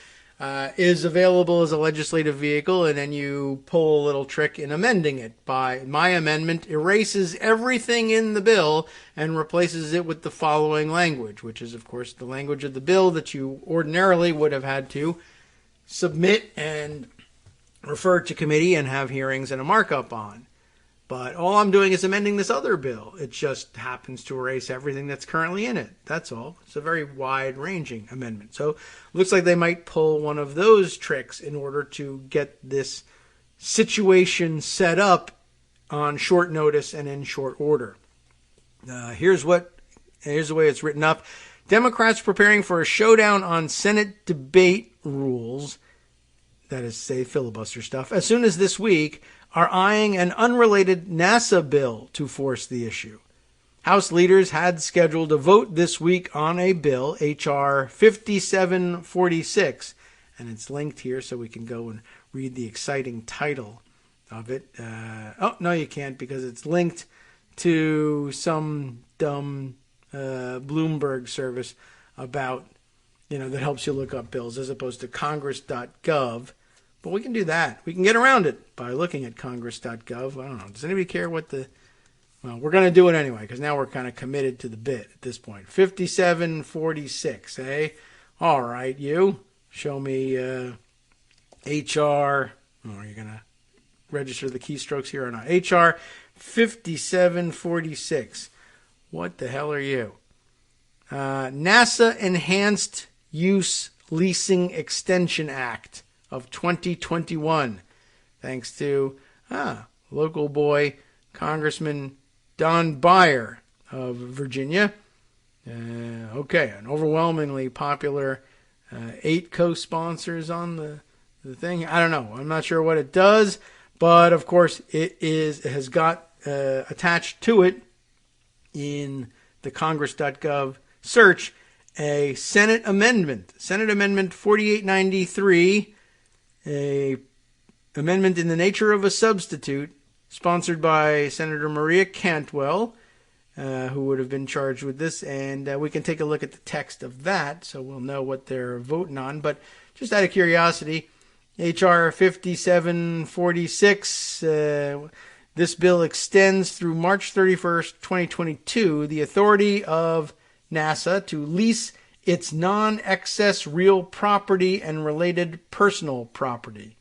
is available as a legislative vehicle, and then you pull a little trick in amending it. By my amendment erases everything in the bill and replaces it with the following language, which is, of course, the language of the bill that you ordinarily would have had to submit and refer to committee and have hearings and a markup on. But all I'm doing is amending this other bill. It just happens to erase everything that's currently in it. That's all. It's a very wide-ranging amendment. So it looks like they might pull one of those tricks in order to get this situation set up on short notice and in short order. Here's the way it's written up. Democrats preparing for a showdown on Senate debate rules. that is, say, filibuster stuff, as soon as this week, are eyeing an unrelated NASA bill to force the issue. House leaders had scheduled a vote this week on a bill, H.R. 5746, and it's linked here so we can go and read the exciting title of it. Oh, no, you can't, because it's linked to some dumb Bloomberg service about, that helps you look up bills, as opposed to congress.gov. But we can do that. We can get around it by looking at congress.gov. I don't know. Does anybody care what well, we're going to do it anyway, because now we're kind of committed to the bit at this point. 5746, eh? All right, you. Show me HR. Oh, are you going to register the keystrokes here or not? HR 5746. What the hell are you? NASA Enhanced Use Leasing Extension Act of 2021, thanks to local boy Congressman Don Beyer of Virginia. Okay, an overwhelmingly popular 8 co-sponsors on the thing. I don't know. I'm not sure what it does, but of course it has got attached to it in the congress.gov search a Senate Amendment 4893, a amendment in the nature of a substitute, sponsored by Senator Maria Cantwell, who would have been charged with this, and we can take a look at the text of that, so we'll know what they're voting on. But just out of curiosity, H.R. 5746, this bill extends through March 31st, 2022, the authority of NASA to lease its non-excess real property and related personal property.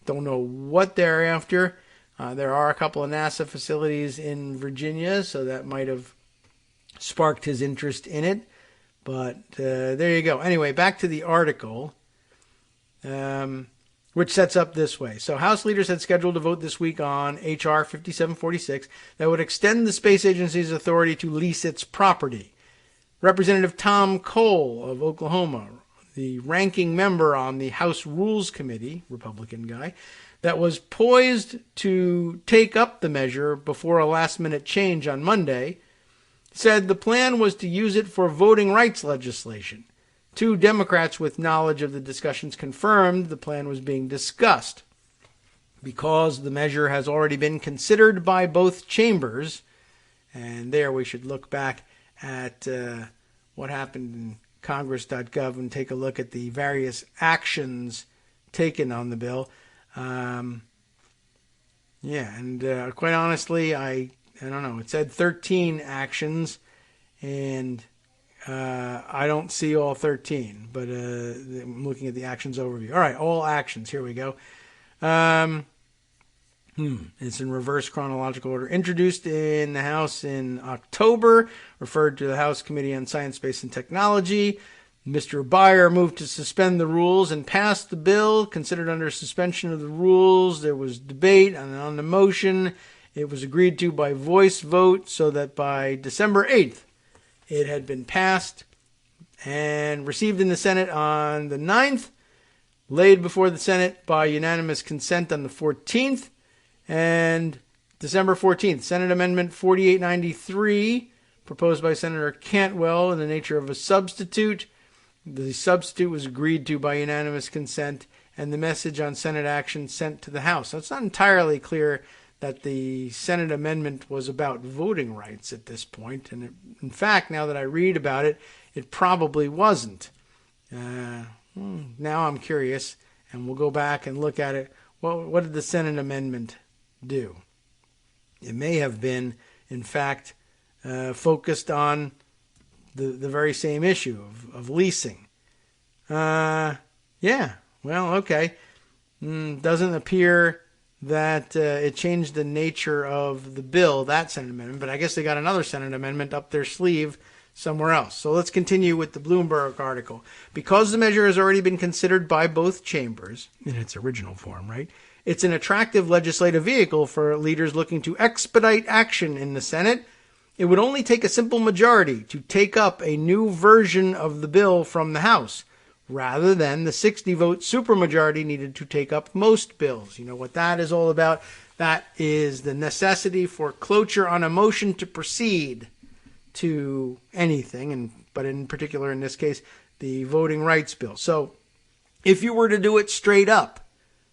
Don't know what they're after. There are a couple of NASA facilities in Virginia, so that might have sparked his interest in it. But there you go. Anyway, back to the article, which sets up this way. So House leaders had scheduled to vote this week on H.R. 5746 that would extend the space agency's authority to lease its property. Representative Tom Cole of Oklahoma, the ranking member on the House Rules Committee, Republican guy, that was poised to take up the measure before a last-minute change on Monday, said the plan was to use it for voting rights legislation. 2 Democrats with knowledge of the discussions confirmed the plan was being discussed. Because the measure has already been considered by both chambers, and there we should look back at what happened in congress.gov and take a look at the various actions taken on the bill. Quite honestly, I don't know. It said 13 actions, and I don't see all 13, but I'm looking at the actions overview. All right, all actions. Here we go. It's in reverse chronological order. Introduced in the House in October, referred to the House Committee on Science, Space, and Technology. Mr. Beyer moved to suspend the rules and passed the bill, considered under suspension of the rules. There was debate on the motion. It was agreed to by voice vote so that by December 8th, it had been passed and received in the Senate on the 9th, laid before the Senate by unanimous consent on the 14th, and December 14th, Senate Amendment 4893, proposed by Senator Cantwell in the nature of a substitute. The substitute was agreed to by unanimous consent, and the message on Senate action sent to the House. So it's not entirely clear that the Senate amendment was about voting rights at this point. And in fact, now that I read about it, it probably wasn't. Now I'm curious, and we'll go back and look at it. What did the Senate amendment do? It may have been, in fact, focused on the very same issue of leasing. Okay. Doesn't appear that it changed the nature of the bill, that Senate amendment, but I guess they got another Senate amendment up their sleeve somewhere else. So let's continue with the Bloomberg article. Because the measure has already been considered by both chambers, in its original form, right? It's an attractive legislative vehicle for leaders looking to expedite action in the Senate. It would only take a simple majority to take up a new version of the bill from the House. rather than the 60-vote supermajority needed to take up most bills. You know what that is all about? That is the necessity for cloture on a motion to proceed to anything, but in particular in this case, the voting rights bill. So if you were to do it straight up,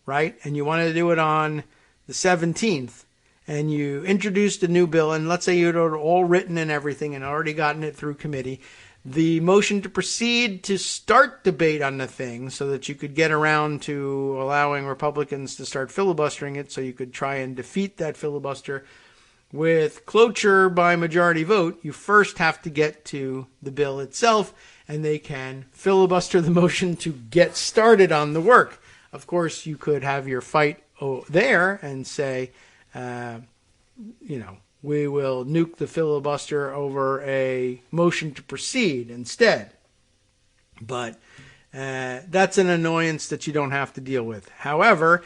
right, and you wanted to do it on the 17th, and you introduced a new bill, and let's say you had all written and everything and already gotten it through committee, the motion to proceed to start debate on the thing so that you could get around to allowing Republicans to start filibustering it so you could try and defeat that filibuster with cloture by majority vote, you first have to get to the bill itself, and they can filibuster the motion to get started on the work. Of course, you could have your fight there and say, we will nuke the filibuster over a motion to proceed instead. But that's an annoyance that you don't have to deal with. However,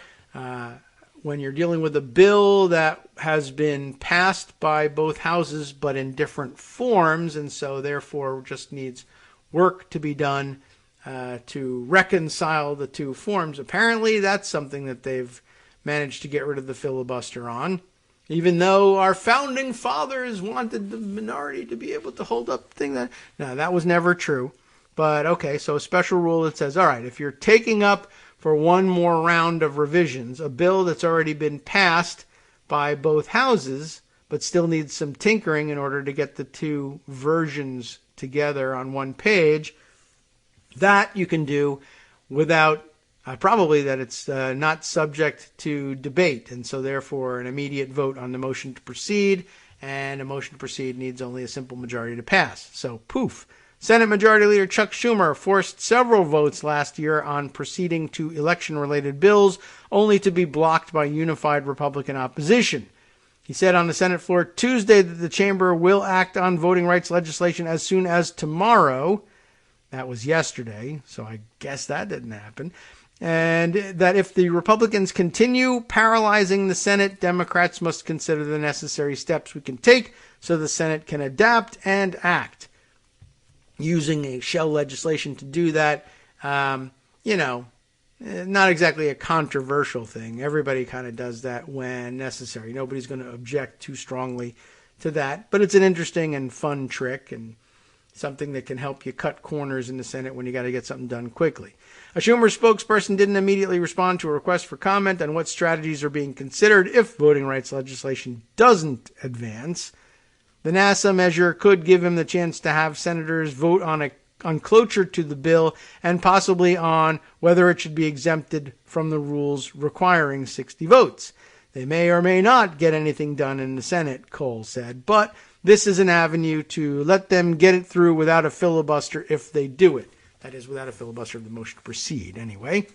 when you're dealing with a bill that has been passed by both houses but in different forms, and so therefore just needs work to be done to reconcile the two forms, apparently that's something that they've managed to get rid of the filibuster on. Even though our founding fathers wanted the minority to be able to hold up thing that... No, that was never true. But, okay, so a special rule that says, all right, if you're taking up for one more round of revisions a bill that's already been passed by both houses, but still needs some tinkering in order to get the two versions together on one page, that you can do without... probably that it's not subject to debate, and so therefore an immediate vote on the motion to proceed, and a motion to proceed needs only a simple majority to pass. So, poof. Senate Majority Leader Chuck Schumer forced several votes last year on proceeding to election-related bills, only to be blocked by unified Republican opposition. He said on the Senate floor Tuesday that the chamber will act on voting rights legislation as soon as tomorrow. That was yesterday, so I guess that didn't happen. And that if the Republicans continue paralyzing the Senate, Democrats must consider the necessary steps we can take so the Senate can adapt and act. Using a shell legislation to do that, not exactly a controversial thing. Everybody kind of does that when necessary. Nobody's going to object too strongly to that. But it's an interesting and fun trick and something that can help you cut corners in the Senate when you got to get something done quickly. A Schumer spokesperson didn't immediately respond to a request for comment on what strategies are being considered if voting rights legislation doesn't advance. The NASA measure could give him the chance to have senators vote on cloture to the bill and possibly on whether it should be exempted from the rules requiring 60 votes. They may or may not get anything done in the Senate, Cole said, but this is an avenue to let them get it through without a filibuster if they do it. That is, without a filibuster of the motion to proceed, anyway.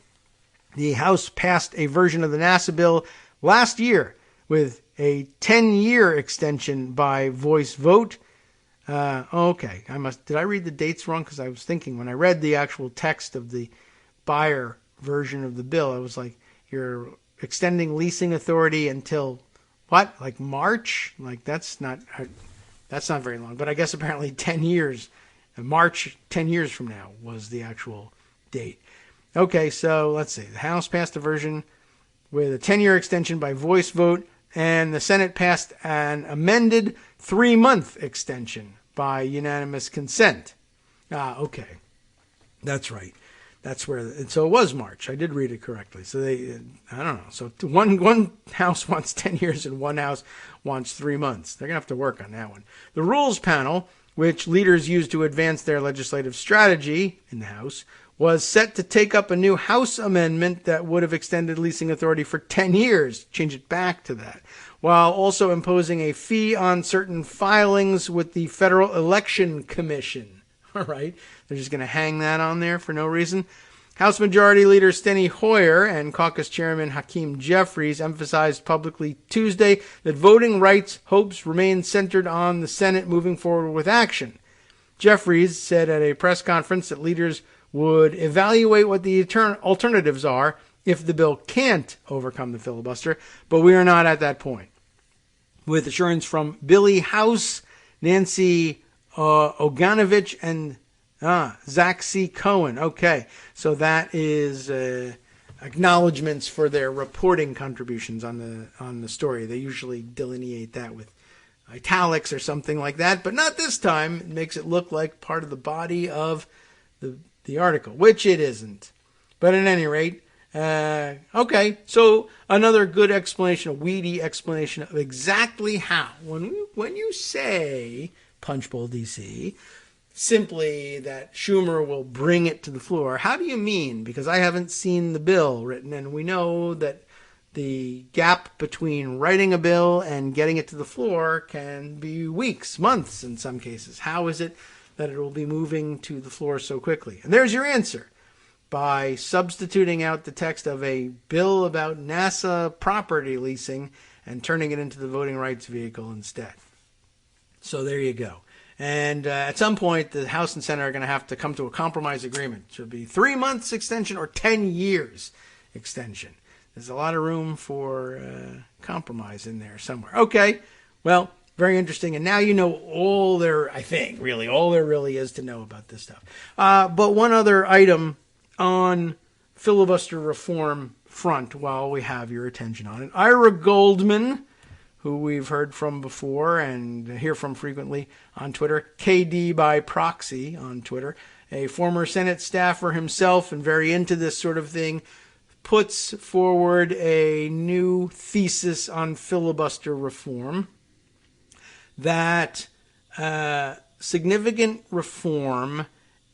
The House passed a version of the NASA bill last year with a 10-year extension by voice vote. Okay, did I read the dates wrong? Because I was thinking when I read the actual text of the Buyer version of the bill, I was like, you're extending leasing authority until what? Like March? Like that's not very long. But I guess apparently 10 years. March 10 years from now was the actual date. Okay, so let's see. The House passed a version with a 10-year extension by voice vote, and the Senate passed an amended 3-month extension by unanimous consent. Okay. That's right. That's where, so it was March. I did read it correctly. So I don't know. So one house wants 10 years and one house wants 3 months. They're going to have to work on that one. The Rules Panel, which leaders use to advance their legislative strategy in the House, was set to take up a new House amendment that would have extended leasing authority for 10 years, change it back to that, while also imposing a fee on certain filings with the Federal Election Commission. All right, they're just going to hang that on there for no reason. House Majority Leader Steny Hoyer and Caucus Chairman Hakeem Jeffries emphasized publicly Tuesday that voting rights hopes remain centered on the Senate moving forward with action. Jeffries said at a press conference that leaders would evaluate what the alternatives are if the bill can't overcome the filibuster, but we are not at that point. With assurance from Billy House, Nancy Oganovich, and Zach C. Cohen. Okay, so that is acknowledgments for their reporting contributions on the story. They usually delineate that with italics or something like that, but not this time. It makes it look like part of the body of the article, which it isn't. But at any rate, okay, so another good explanation, a weedy explanation of exactly how, when you say Punchbowl DC, simply that Schumer will bring it to the floor, how do you mean? Because I haven't seen the bill written, and we know that the gap between writing a bill and getting it to the floor can be weeks, months in some cases. How is it that it will be moving to the floor so quickly? And there's your answer. By substituting out the text of a bill about NASA property leasing and turning it into the voting rights vehicle instead. So there you go. And at some point, the House and Senate are going to have to come to a compromise agreement. It should be 3 months extension or 10 years extension. There's a lot of room for compromise in there somewhere. Okay, well, very interesting. And now you know all there really is to know about this stuff. But one other item on filibuster reform front while we have your attention on it. Ira Goldman, who we've heard from before and hear from frequently on Twitter, KD by proxy on Twitter, a former Senate staffer himself and very into this sort of thing, puts forward a new thesis on filibuster reform that significant reform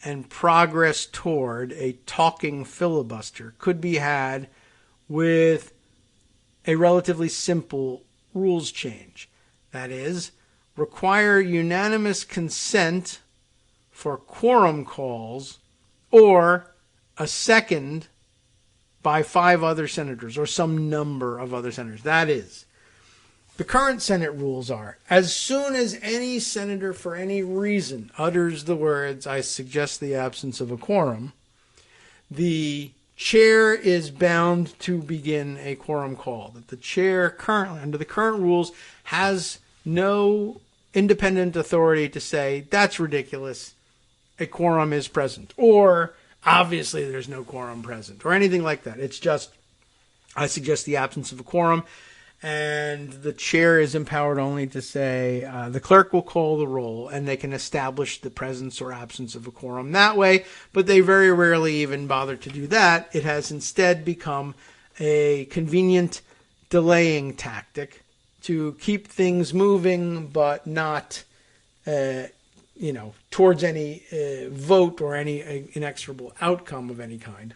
and progress toward a talking filibuster could be had with a relatively simple rules change. That is, require unanimous consent for quorum calls or a second by 5 other senators or some number of other senators. That is, the current Senate rules are, as soon as any senator for any reason utters the words, "I suggest the absence of a quorum," the chair is bound to begin a quorum call. That the chair currently, under the current rules, has no independent authority to say, "That's ridiculous, a quorum is present," or "Obviously there's no quorum present," or anything like that. It's just, "I suggest the absence of a quorum," and the chair is empowered only to say, the clerk will call the roll, and they can establish the presence or absence of a quorum that way, but they very rarely even bother to do that. It has instead become a convenient delaying tactic to keep things moving, but not, towards any vote or any inexorable outcome of any kind.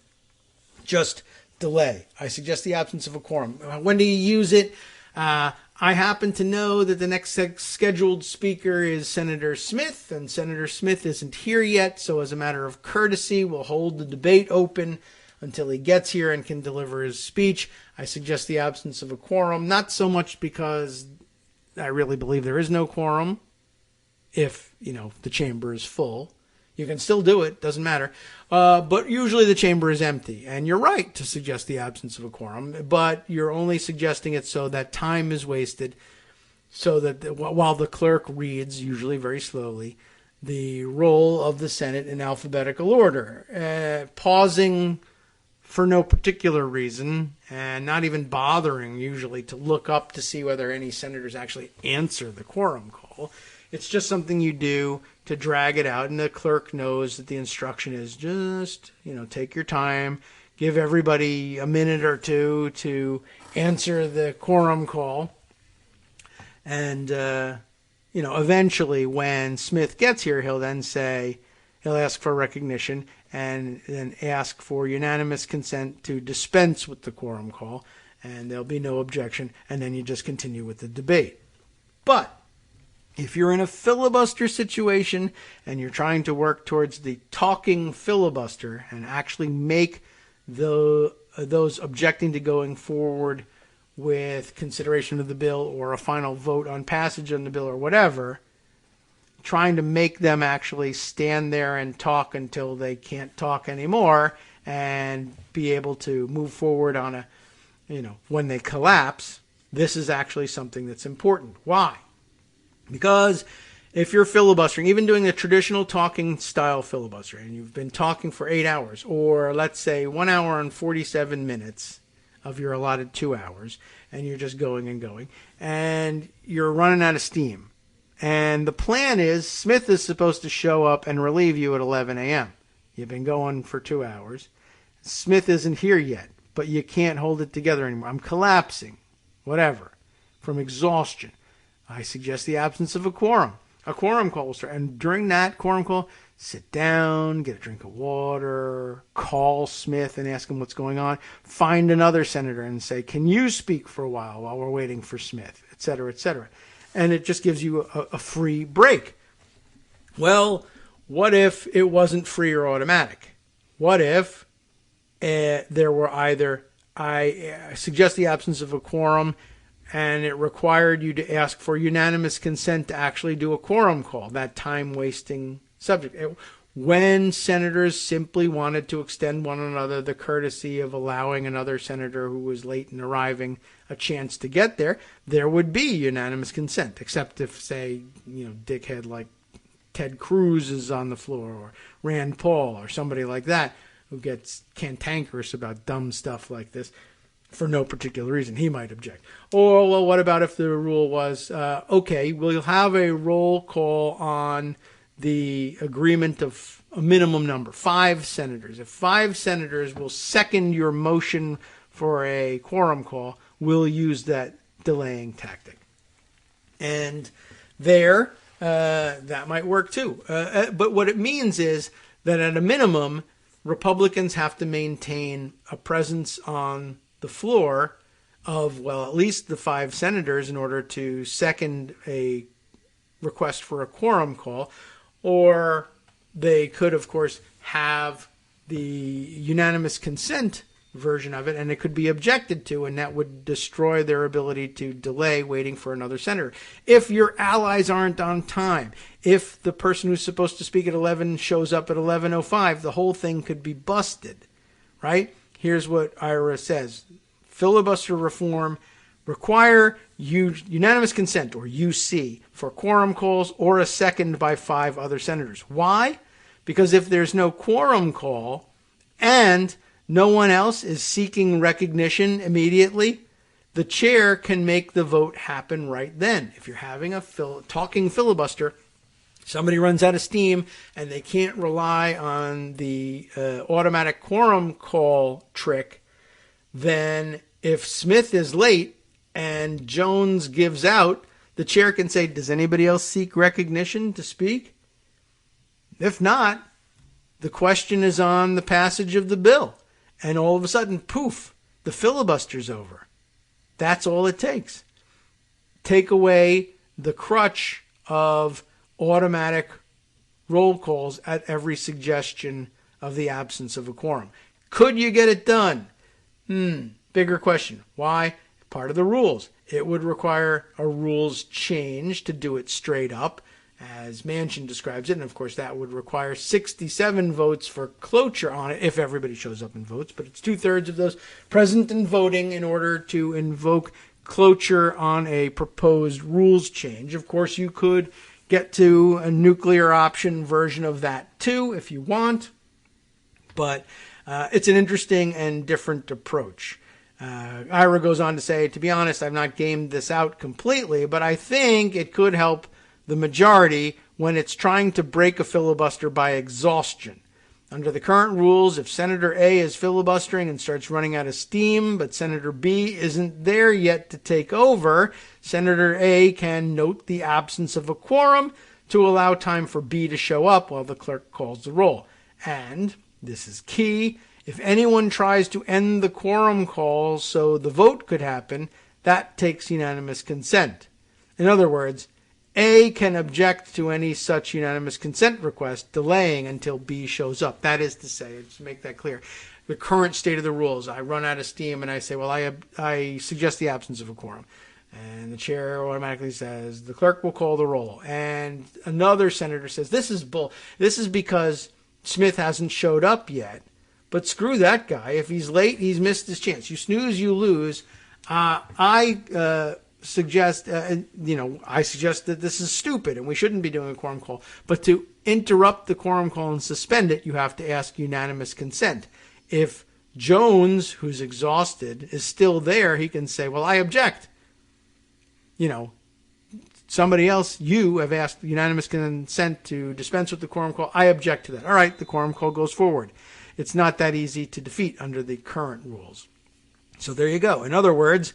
Just delay. I suggest the absence of a quorum. When do you use it? I happen to know that the next scheduled speaker is Senator Smith, and Senator Smith isn't here yet, so as a matter of courtesy, we'll hold the debate open until he gets here and can deliver his speech. I suggest the absence of a quorum, not so much because I really believe there is no quorum if, the chamber is full. You can still do it, doesn't matter. But usually the chamber is empty. And you're right to suggest the absence of a quorum, but you're only suggesting it so that time is wasted, so that while the clerk reads, usually very slowly, the roll of the Senate in alphabetical order, pausing for no particular reason, and not even bothering usually to look up to see whether any senators actually answer the quorum call. It's just something you do to drag it out, and the clerk knows that the instruction is just, take your time, give everybody a minute or two to answer the quorum call. And, eventually when Smith gets here, he'll ask for recognition and then ask for unanimous consent to dispense with the quorum call, and there'll be no objection, and then you just continue with the debate. But if you're in a filibuster situation and you're trying to work towards the talking filibuster and actually make those objecting to going forward with consideration of the bill or a final vote on passage on the bill or whatever, trying to make them actually stand there and talk until they can't talk anymore and be able to move forward on when they collapse, this is actually something that's important. Why? Because if you're filibustering, even doing the traditional talking style filibuster, and you've been talking for 8 hours, or let's say 1 hour and 47 minutes of your allotted 2 hours, and you're just going and going, and you're running out of steam. And the plan is Smith is supposed to show up and relieve you at 11 a.m. You've been going for 2 hours. Smith isn't here yet, but you can't hold it together anymore. I'm collapsing, whatever, from exhaustion. I suggest the absence of a quorum call will start. And during that quorum call, sit down, get a drink of water, call Smith and ask him what's going on. Find another senator and say, can you speak for a while we're waiting for Smith, et cetera, et cetera. And it just gives you a free break. Well, what if it wasn't free or automatic? What if there were either, I suggest the absence of a quorum, and it required you to ask for unanimous consent to actually do a quorum call, that time-wasting subject. When senators simply wanted to extend one another the courtesy of allowing another senator who was late in arriving a chance to get there, there would be unanimous consent, except if, say, dickhead like Ted Cruz is on the floor, or Rand Paul, or somebody like that, who gets cantankerous about dumb stuff like this for no particular reason. He might object. Or, well, what about if the rule was, okay, we'll have a roll call on the agreement of a minimum number, 5 senators. If 5 senators will second your motion for a quorum call, we'll use that delaying tactic. And there, that might work too. But what it means is that at a minimum, Republicans have to maintain a presence on the floor of, well, at least the 5 senators in order to second a request for a quorum call. Or they could, of course, have the unanimous consent version of it, and it could be objected to, and that would destroy their ability to delay waiting for another senator. If your allies aren't on time, if the person who's supposed to speak at 11 shows up at 11:05, the whole thing could be busted, right? Here's what Ira says. Filibuster reform require unanimous consent, or UC, for quorum calls or a second by 5 other senators. Why? Because if there's no quorum call and no one else is seeking recognition immediately, the chair can make the vote happen right then. If you're having a talking filibuster, somebody runs out of steam and they can't rely on the automatic quorum call trick, then if Smith is late and Jones gives out, the chair can say, does anybody else seek recognition to speak? If not, the question is on the passage of the bill. And all of a sudden, poof, the filibuster's over. That's all it takes. Take away the crutch of automatic roll calls at every suggestion of the absence of a quorum. Could you get it done? Bigger question. Why? Part of the rules. It would require a rules change to do it straight up, as Manchin describes it, and of course that would require 67 votes for cloture on it if everybody shows up and votes, but it's 2/3 of those present and voting in order to invoke cloture on a proposed rules change. Of course, you could get to a nuclear option version of that too if you want, but it's an interesting and different approach. Ira goes on to say, to be honest, I've not gamed this out completely, but I think it could help the majority when it's trying to break a filibuster by exhaustion. Under the current rules, if Senator A is filibustering and starts running out of steam, but Senator B isn't there yet to take over, Senator A can note the absence of a quorum to allow time for B to show up while the clerk calls the roll. And, this is key, if anyone tries to end the quorum call so the vote could happen, that takes unanimous consent. In other words, A can object to any such unanimous consent request, delaying until B shows up. That is to say, to make that clear, the current state of the rules, I run out of steam and I say, well, I suggest the absence of a quorum. And the chair automatically says, the clerk will call the roll. And another senator says, this is because Smith hasn't showed up yet. But screw that guy. If he's late, he's missed his chance. You snooze, you lose. I suggest, I suggest that this is stupid and we shouldn't be doing a quorum call. But to interrupt the quorum call and suspend it, you have to ask unanimous consent. If Jones, who's exhausted, is still there, he can say, well, I object. Somebody else, you have asked unanimous consent to dispense with the quorum call. I object to that. All right, the quorum call goes forward. It's not that easy to defeat under the current rules. So there you go. In other words,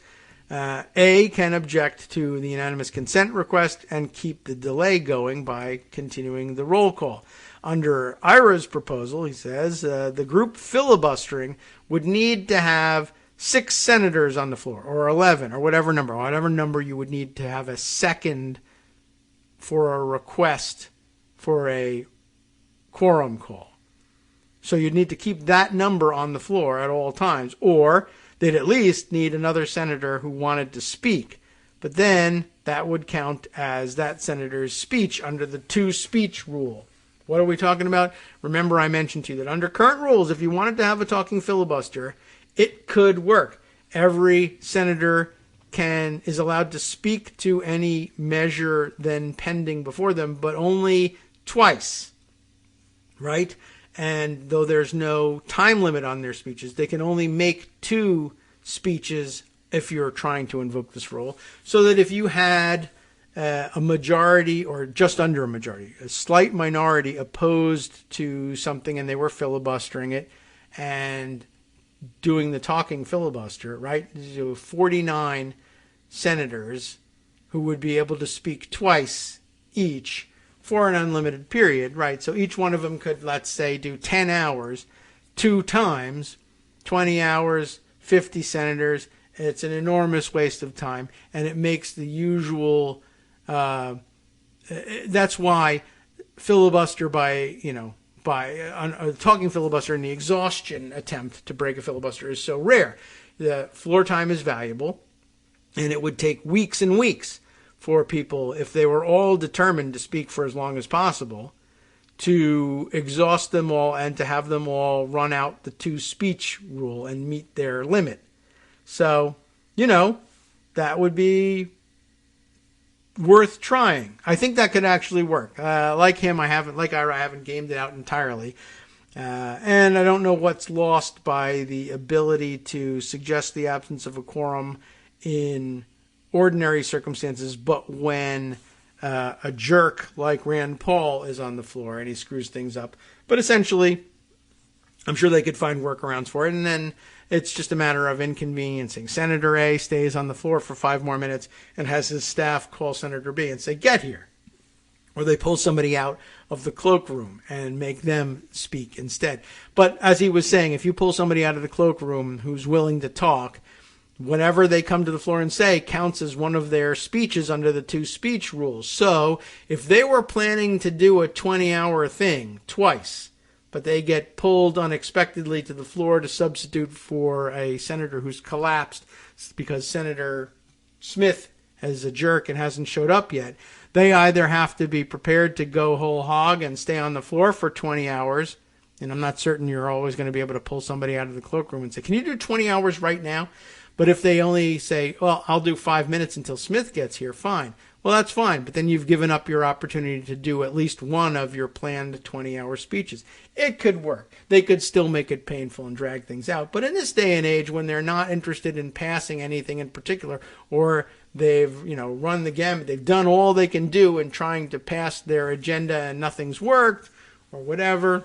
A can object to the unanimous consent request and keep the delay going by continuing the roll call. Under Ira's proposal, he says, the group filibustering would need to have 6 senators on the floor, or 11, or whatever number you would need to have a second for a request for a quorum call. So you'd need to keep that number on the floor at all times, or they'd at least need another senator who wanted to speak. But then that would count as that senator's speech under the 2-speech rule. What are we talking about? Remember, I mentioned to you that under current rules, if you wanted to have a talking filibuster, it could work. Every senator is allowed to speak to any measure then pending before them, but only twice, right? And though there's no time limit on their speeches, they can only make 2 speeches if you're trying to invoke this rule. So that if you had a majority or just under a majority, a slight minority opposed to something and they were filibustering it and doing the talking filibuster, right? So 49 senators who would be able to speak twice each for an unlimited period, right? So each one of them could, let's say, do 10 hours, 2 times, 20 hours, 50 senators. It's an enormous waste of time, and it makes the usual, that's why filibuster talking filibuster and the exhaustion attempt to break a filibuster is so rare. The floor time is valuable, and it would take weeks and weeks for people, if they were all determined to speak for as long as possible, to exhaust them all and to have them all run out the 2-speech rule and meet their limit. So, that would be worth trying. I think that could actually work. Like Ira, I haven't gamed it out entirely. And I don't know what's lost by the ability to suggest the absence of a quorum in ordinary circumstances, but when a jerk like Rand Paul is on the floor and he screws things up. But essentially, I'm sure they could find workarounds for it, and then it's just a matter of inconveniencing. Senator A stays on the floor for 5 more minutes and has his staff call Senator B and say, get here. Or they pull somebody out of the cloakroom and make them speak instead. But as he was saying, if you pull somebody out of the cloakroom who's willing to talk, whenever they come to the floor and say counts as one of their speeches under the 2-speech rules. So if they were planning to do a 20-hour thing twice, but they get pulled unexpectedly to the floor to substitute for a senator who's collapsed because Senator Smith is a jerk and hasn't showed up yet, they either have to be prepared to go whole hog and stay on the floor for 20 hours, and I'm not certain you're always going to be able to pull somebody out of the cloakroom and say, can you do 20 hours right now? But if they only say, well, I'll do 5 minutes until Smith gets here, fine. Well, that's fine, but then you've given up your opportunity to do at least one of your planned 20-hour speeches. It could work. They could still make it painful and drag things out. But in this day and age, when they're not interested in passing anything in particular, or they've, run the gamut, they've done all they can do in trying to pass their agenda and nothing's worked, or whatever,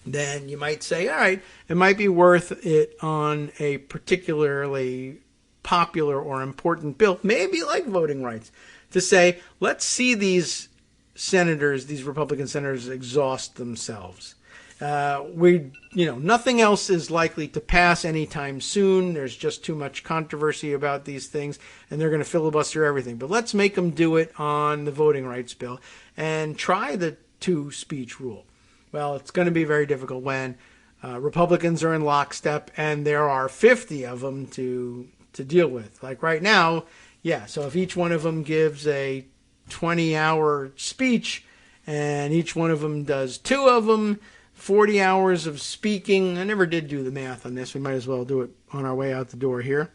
then you might say, all right, it might be worth it on a particularly popular or important bill, maybe like voting rights, to say, let's see these senators, these Republican senators, exhaust themselves. Nothing else is likely to pass anytime soon. There's just too much controversy about these things, and they're going to filibuster everything. But let's make them do it on the voting rights bill and try the 2-speech rule. Well, it's going to be very difficult when Republicans are in lockstep and there are 50 of them to deal with. Like right now, yeah, so if each one of them gives a 20-hour speech and each one of them does 2 of them, 40 hours of speaking. I never did do the math on this. We might as well do it on our way out the door here.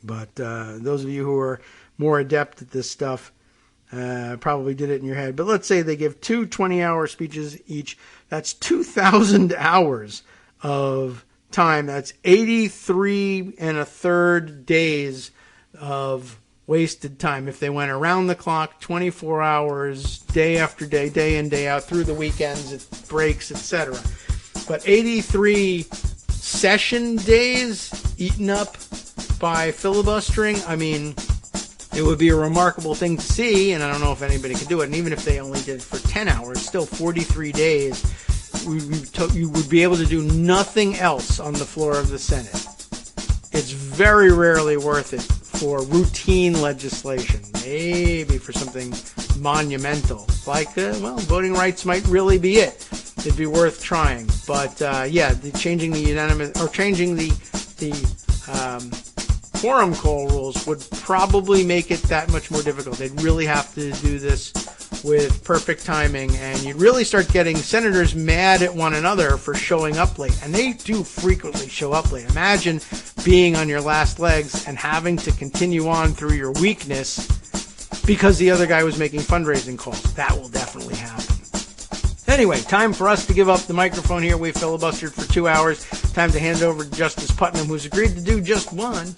But those of you who are more adept at this stuff probably did it in your head. But let's say they give 2 20-hour speeches each. That's 2,000 hours of time. That's 83 and a third days of wasted time if they went around the clock, 24 hours, day after day, day in, day out, through the weekends, breaks, etc. But 83 session days eaten up by filibustering, I mean, it would be a remarkable thing to see, and I don't know if anybody could do it. And even if they only did it for 10 hours, still 43 days, you would be able to do nothing else on the floor of the Senate. It's very rarely worth it for routine legislation, maybe for something monumental, like, voting rights might really be it. It'd be worth trying. But, changing the quorum call rules would probably make it that much more difficult. They'd really have to do this with perfect timing, and you'd really start getting senators mad at one another for showing up late. And they do frequently show up late. Imagine being on your last legs and having to continue on through your weakness because the other guy was making fundraising calls. That will definitely happen. Anyway, time for us to give up the microphone here. We filibustered for 2 hours. Time to hand it over to Justice Putnam, who's agreed to do just one,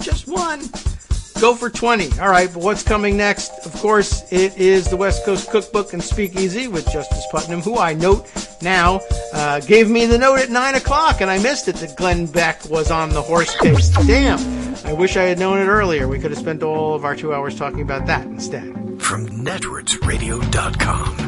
go for 20. All right, but what's coming next? Of course, it is the West Coast Cookbook and Speakeasy with Justice Putnam, who I note now gave me the note at 9 o'clock, and I missed it that Glenn Beck was on the horse pace. Damn, I wish I had known it earlier. We could have spent all of our 2 hours talking about that instead. From networksradio.com.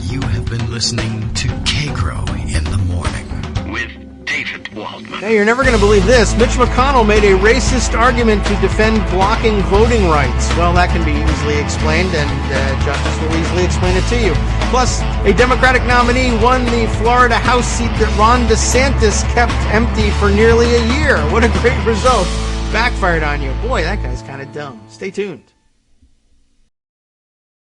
You have been listening to Kagro in the Morning with David Waldman. Now, you're never going to believe this. Mitch McConnell made a racist argument to defend blocking voting rights. Well, that can be easily explained, and Justice will easily explain it to you. Plus, a Democratic nominee won the Florida House seat that Ron DeSantis kept empty for nearly a year. What a great result. Backfired on you. Boy, that guy's kind of dumb. Stay tuned.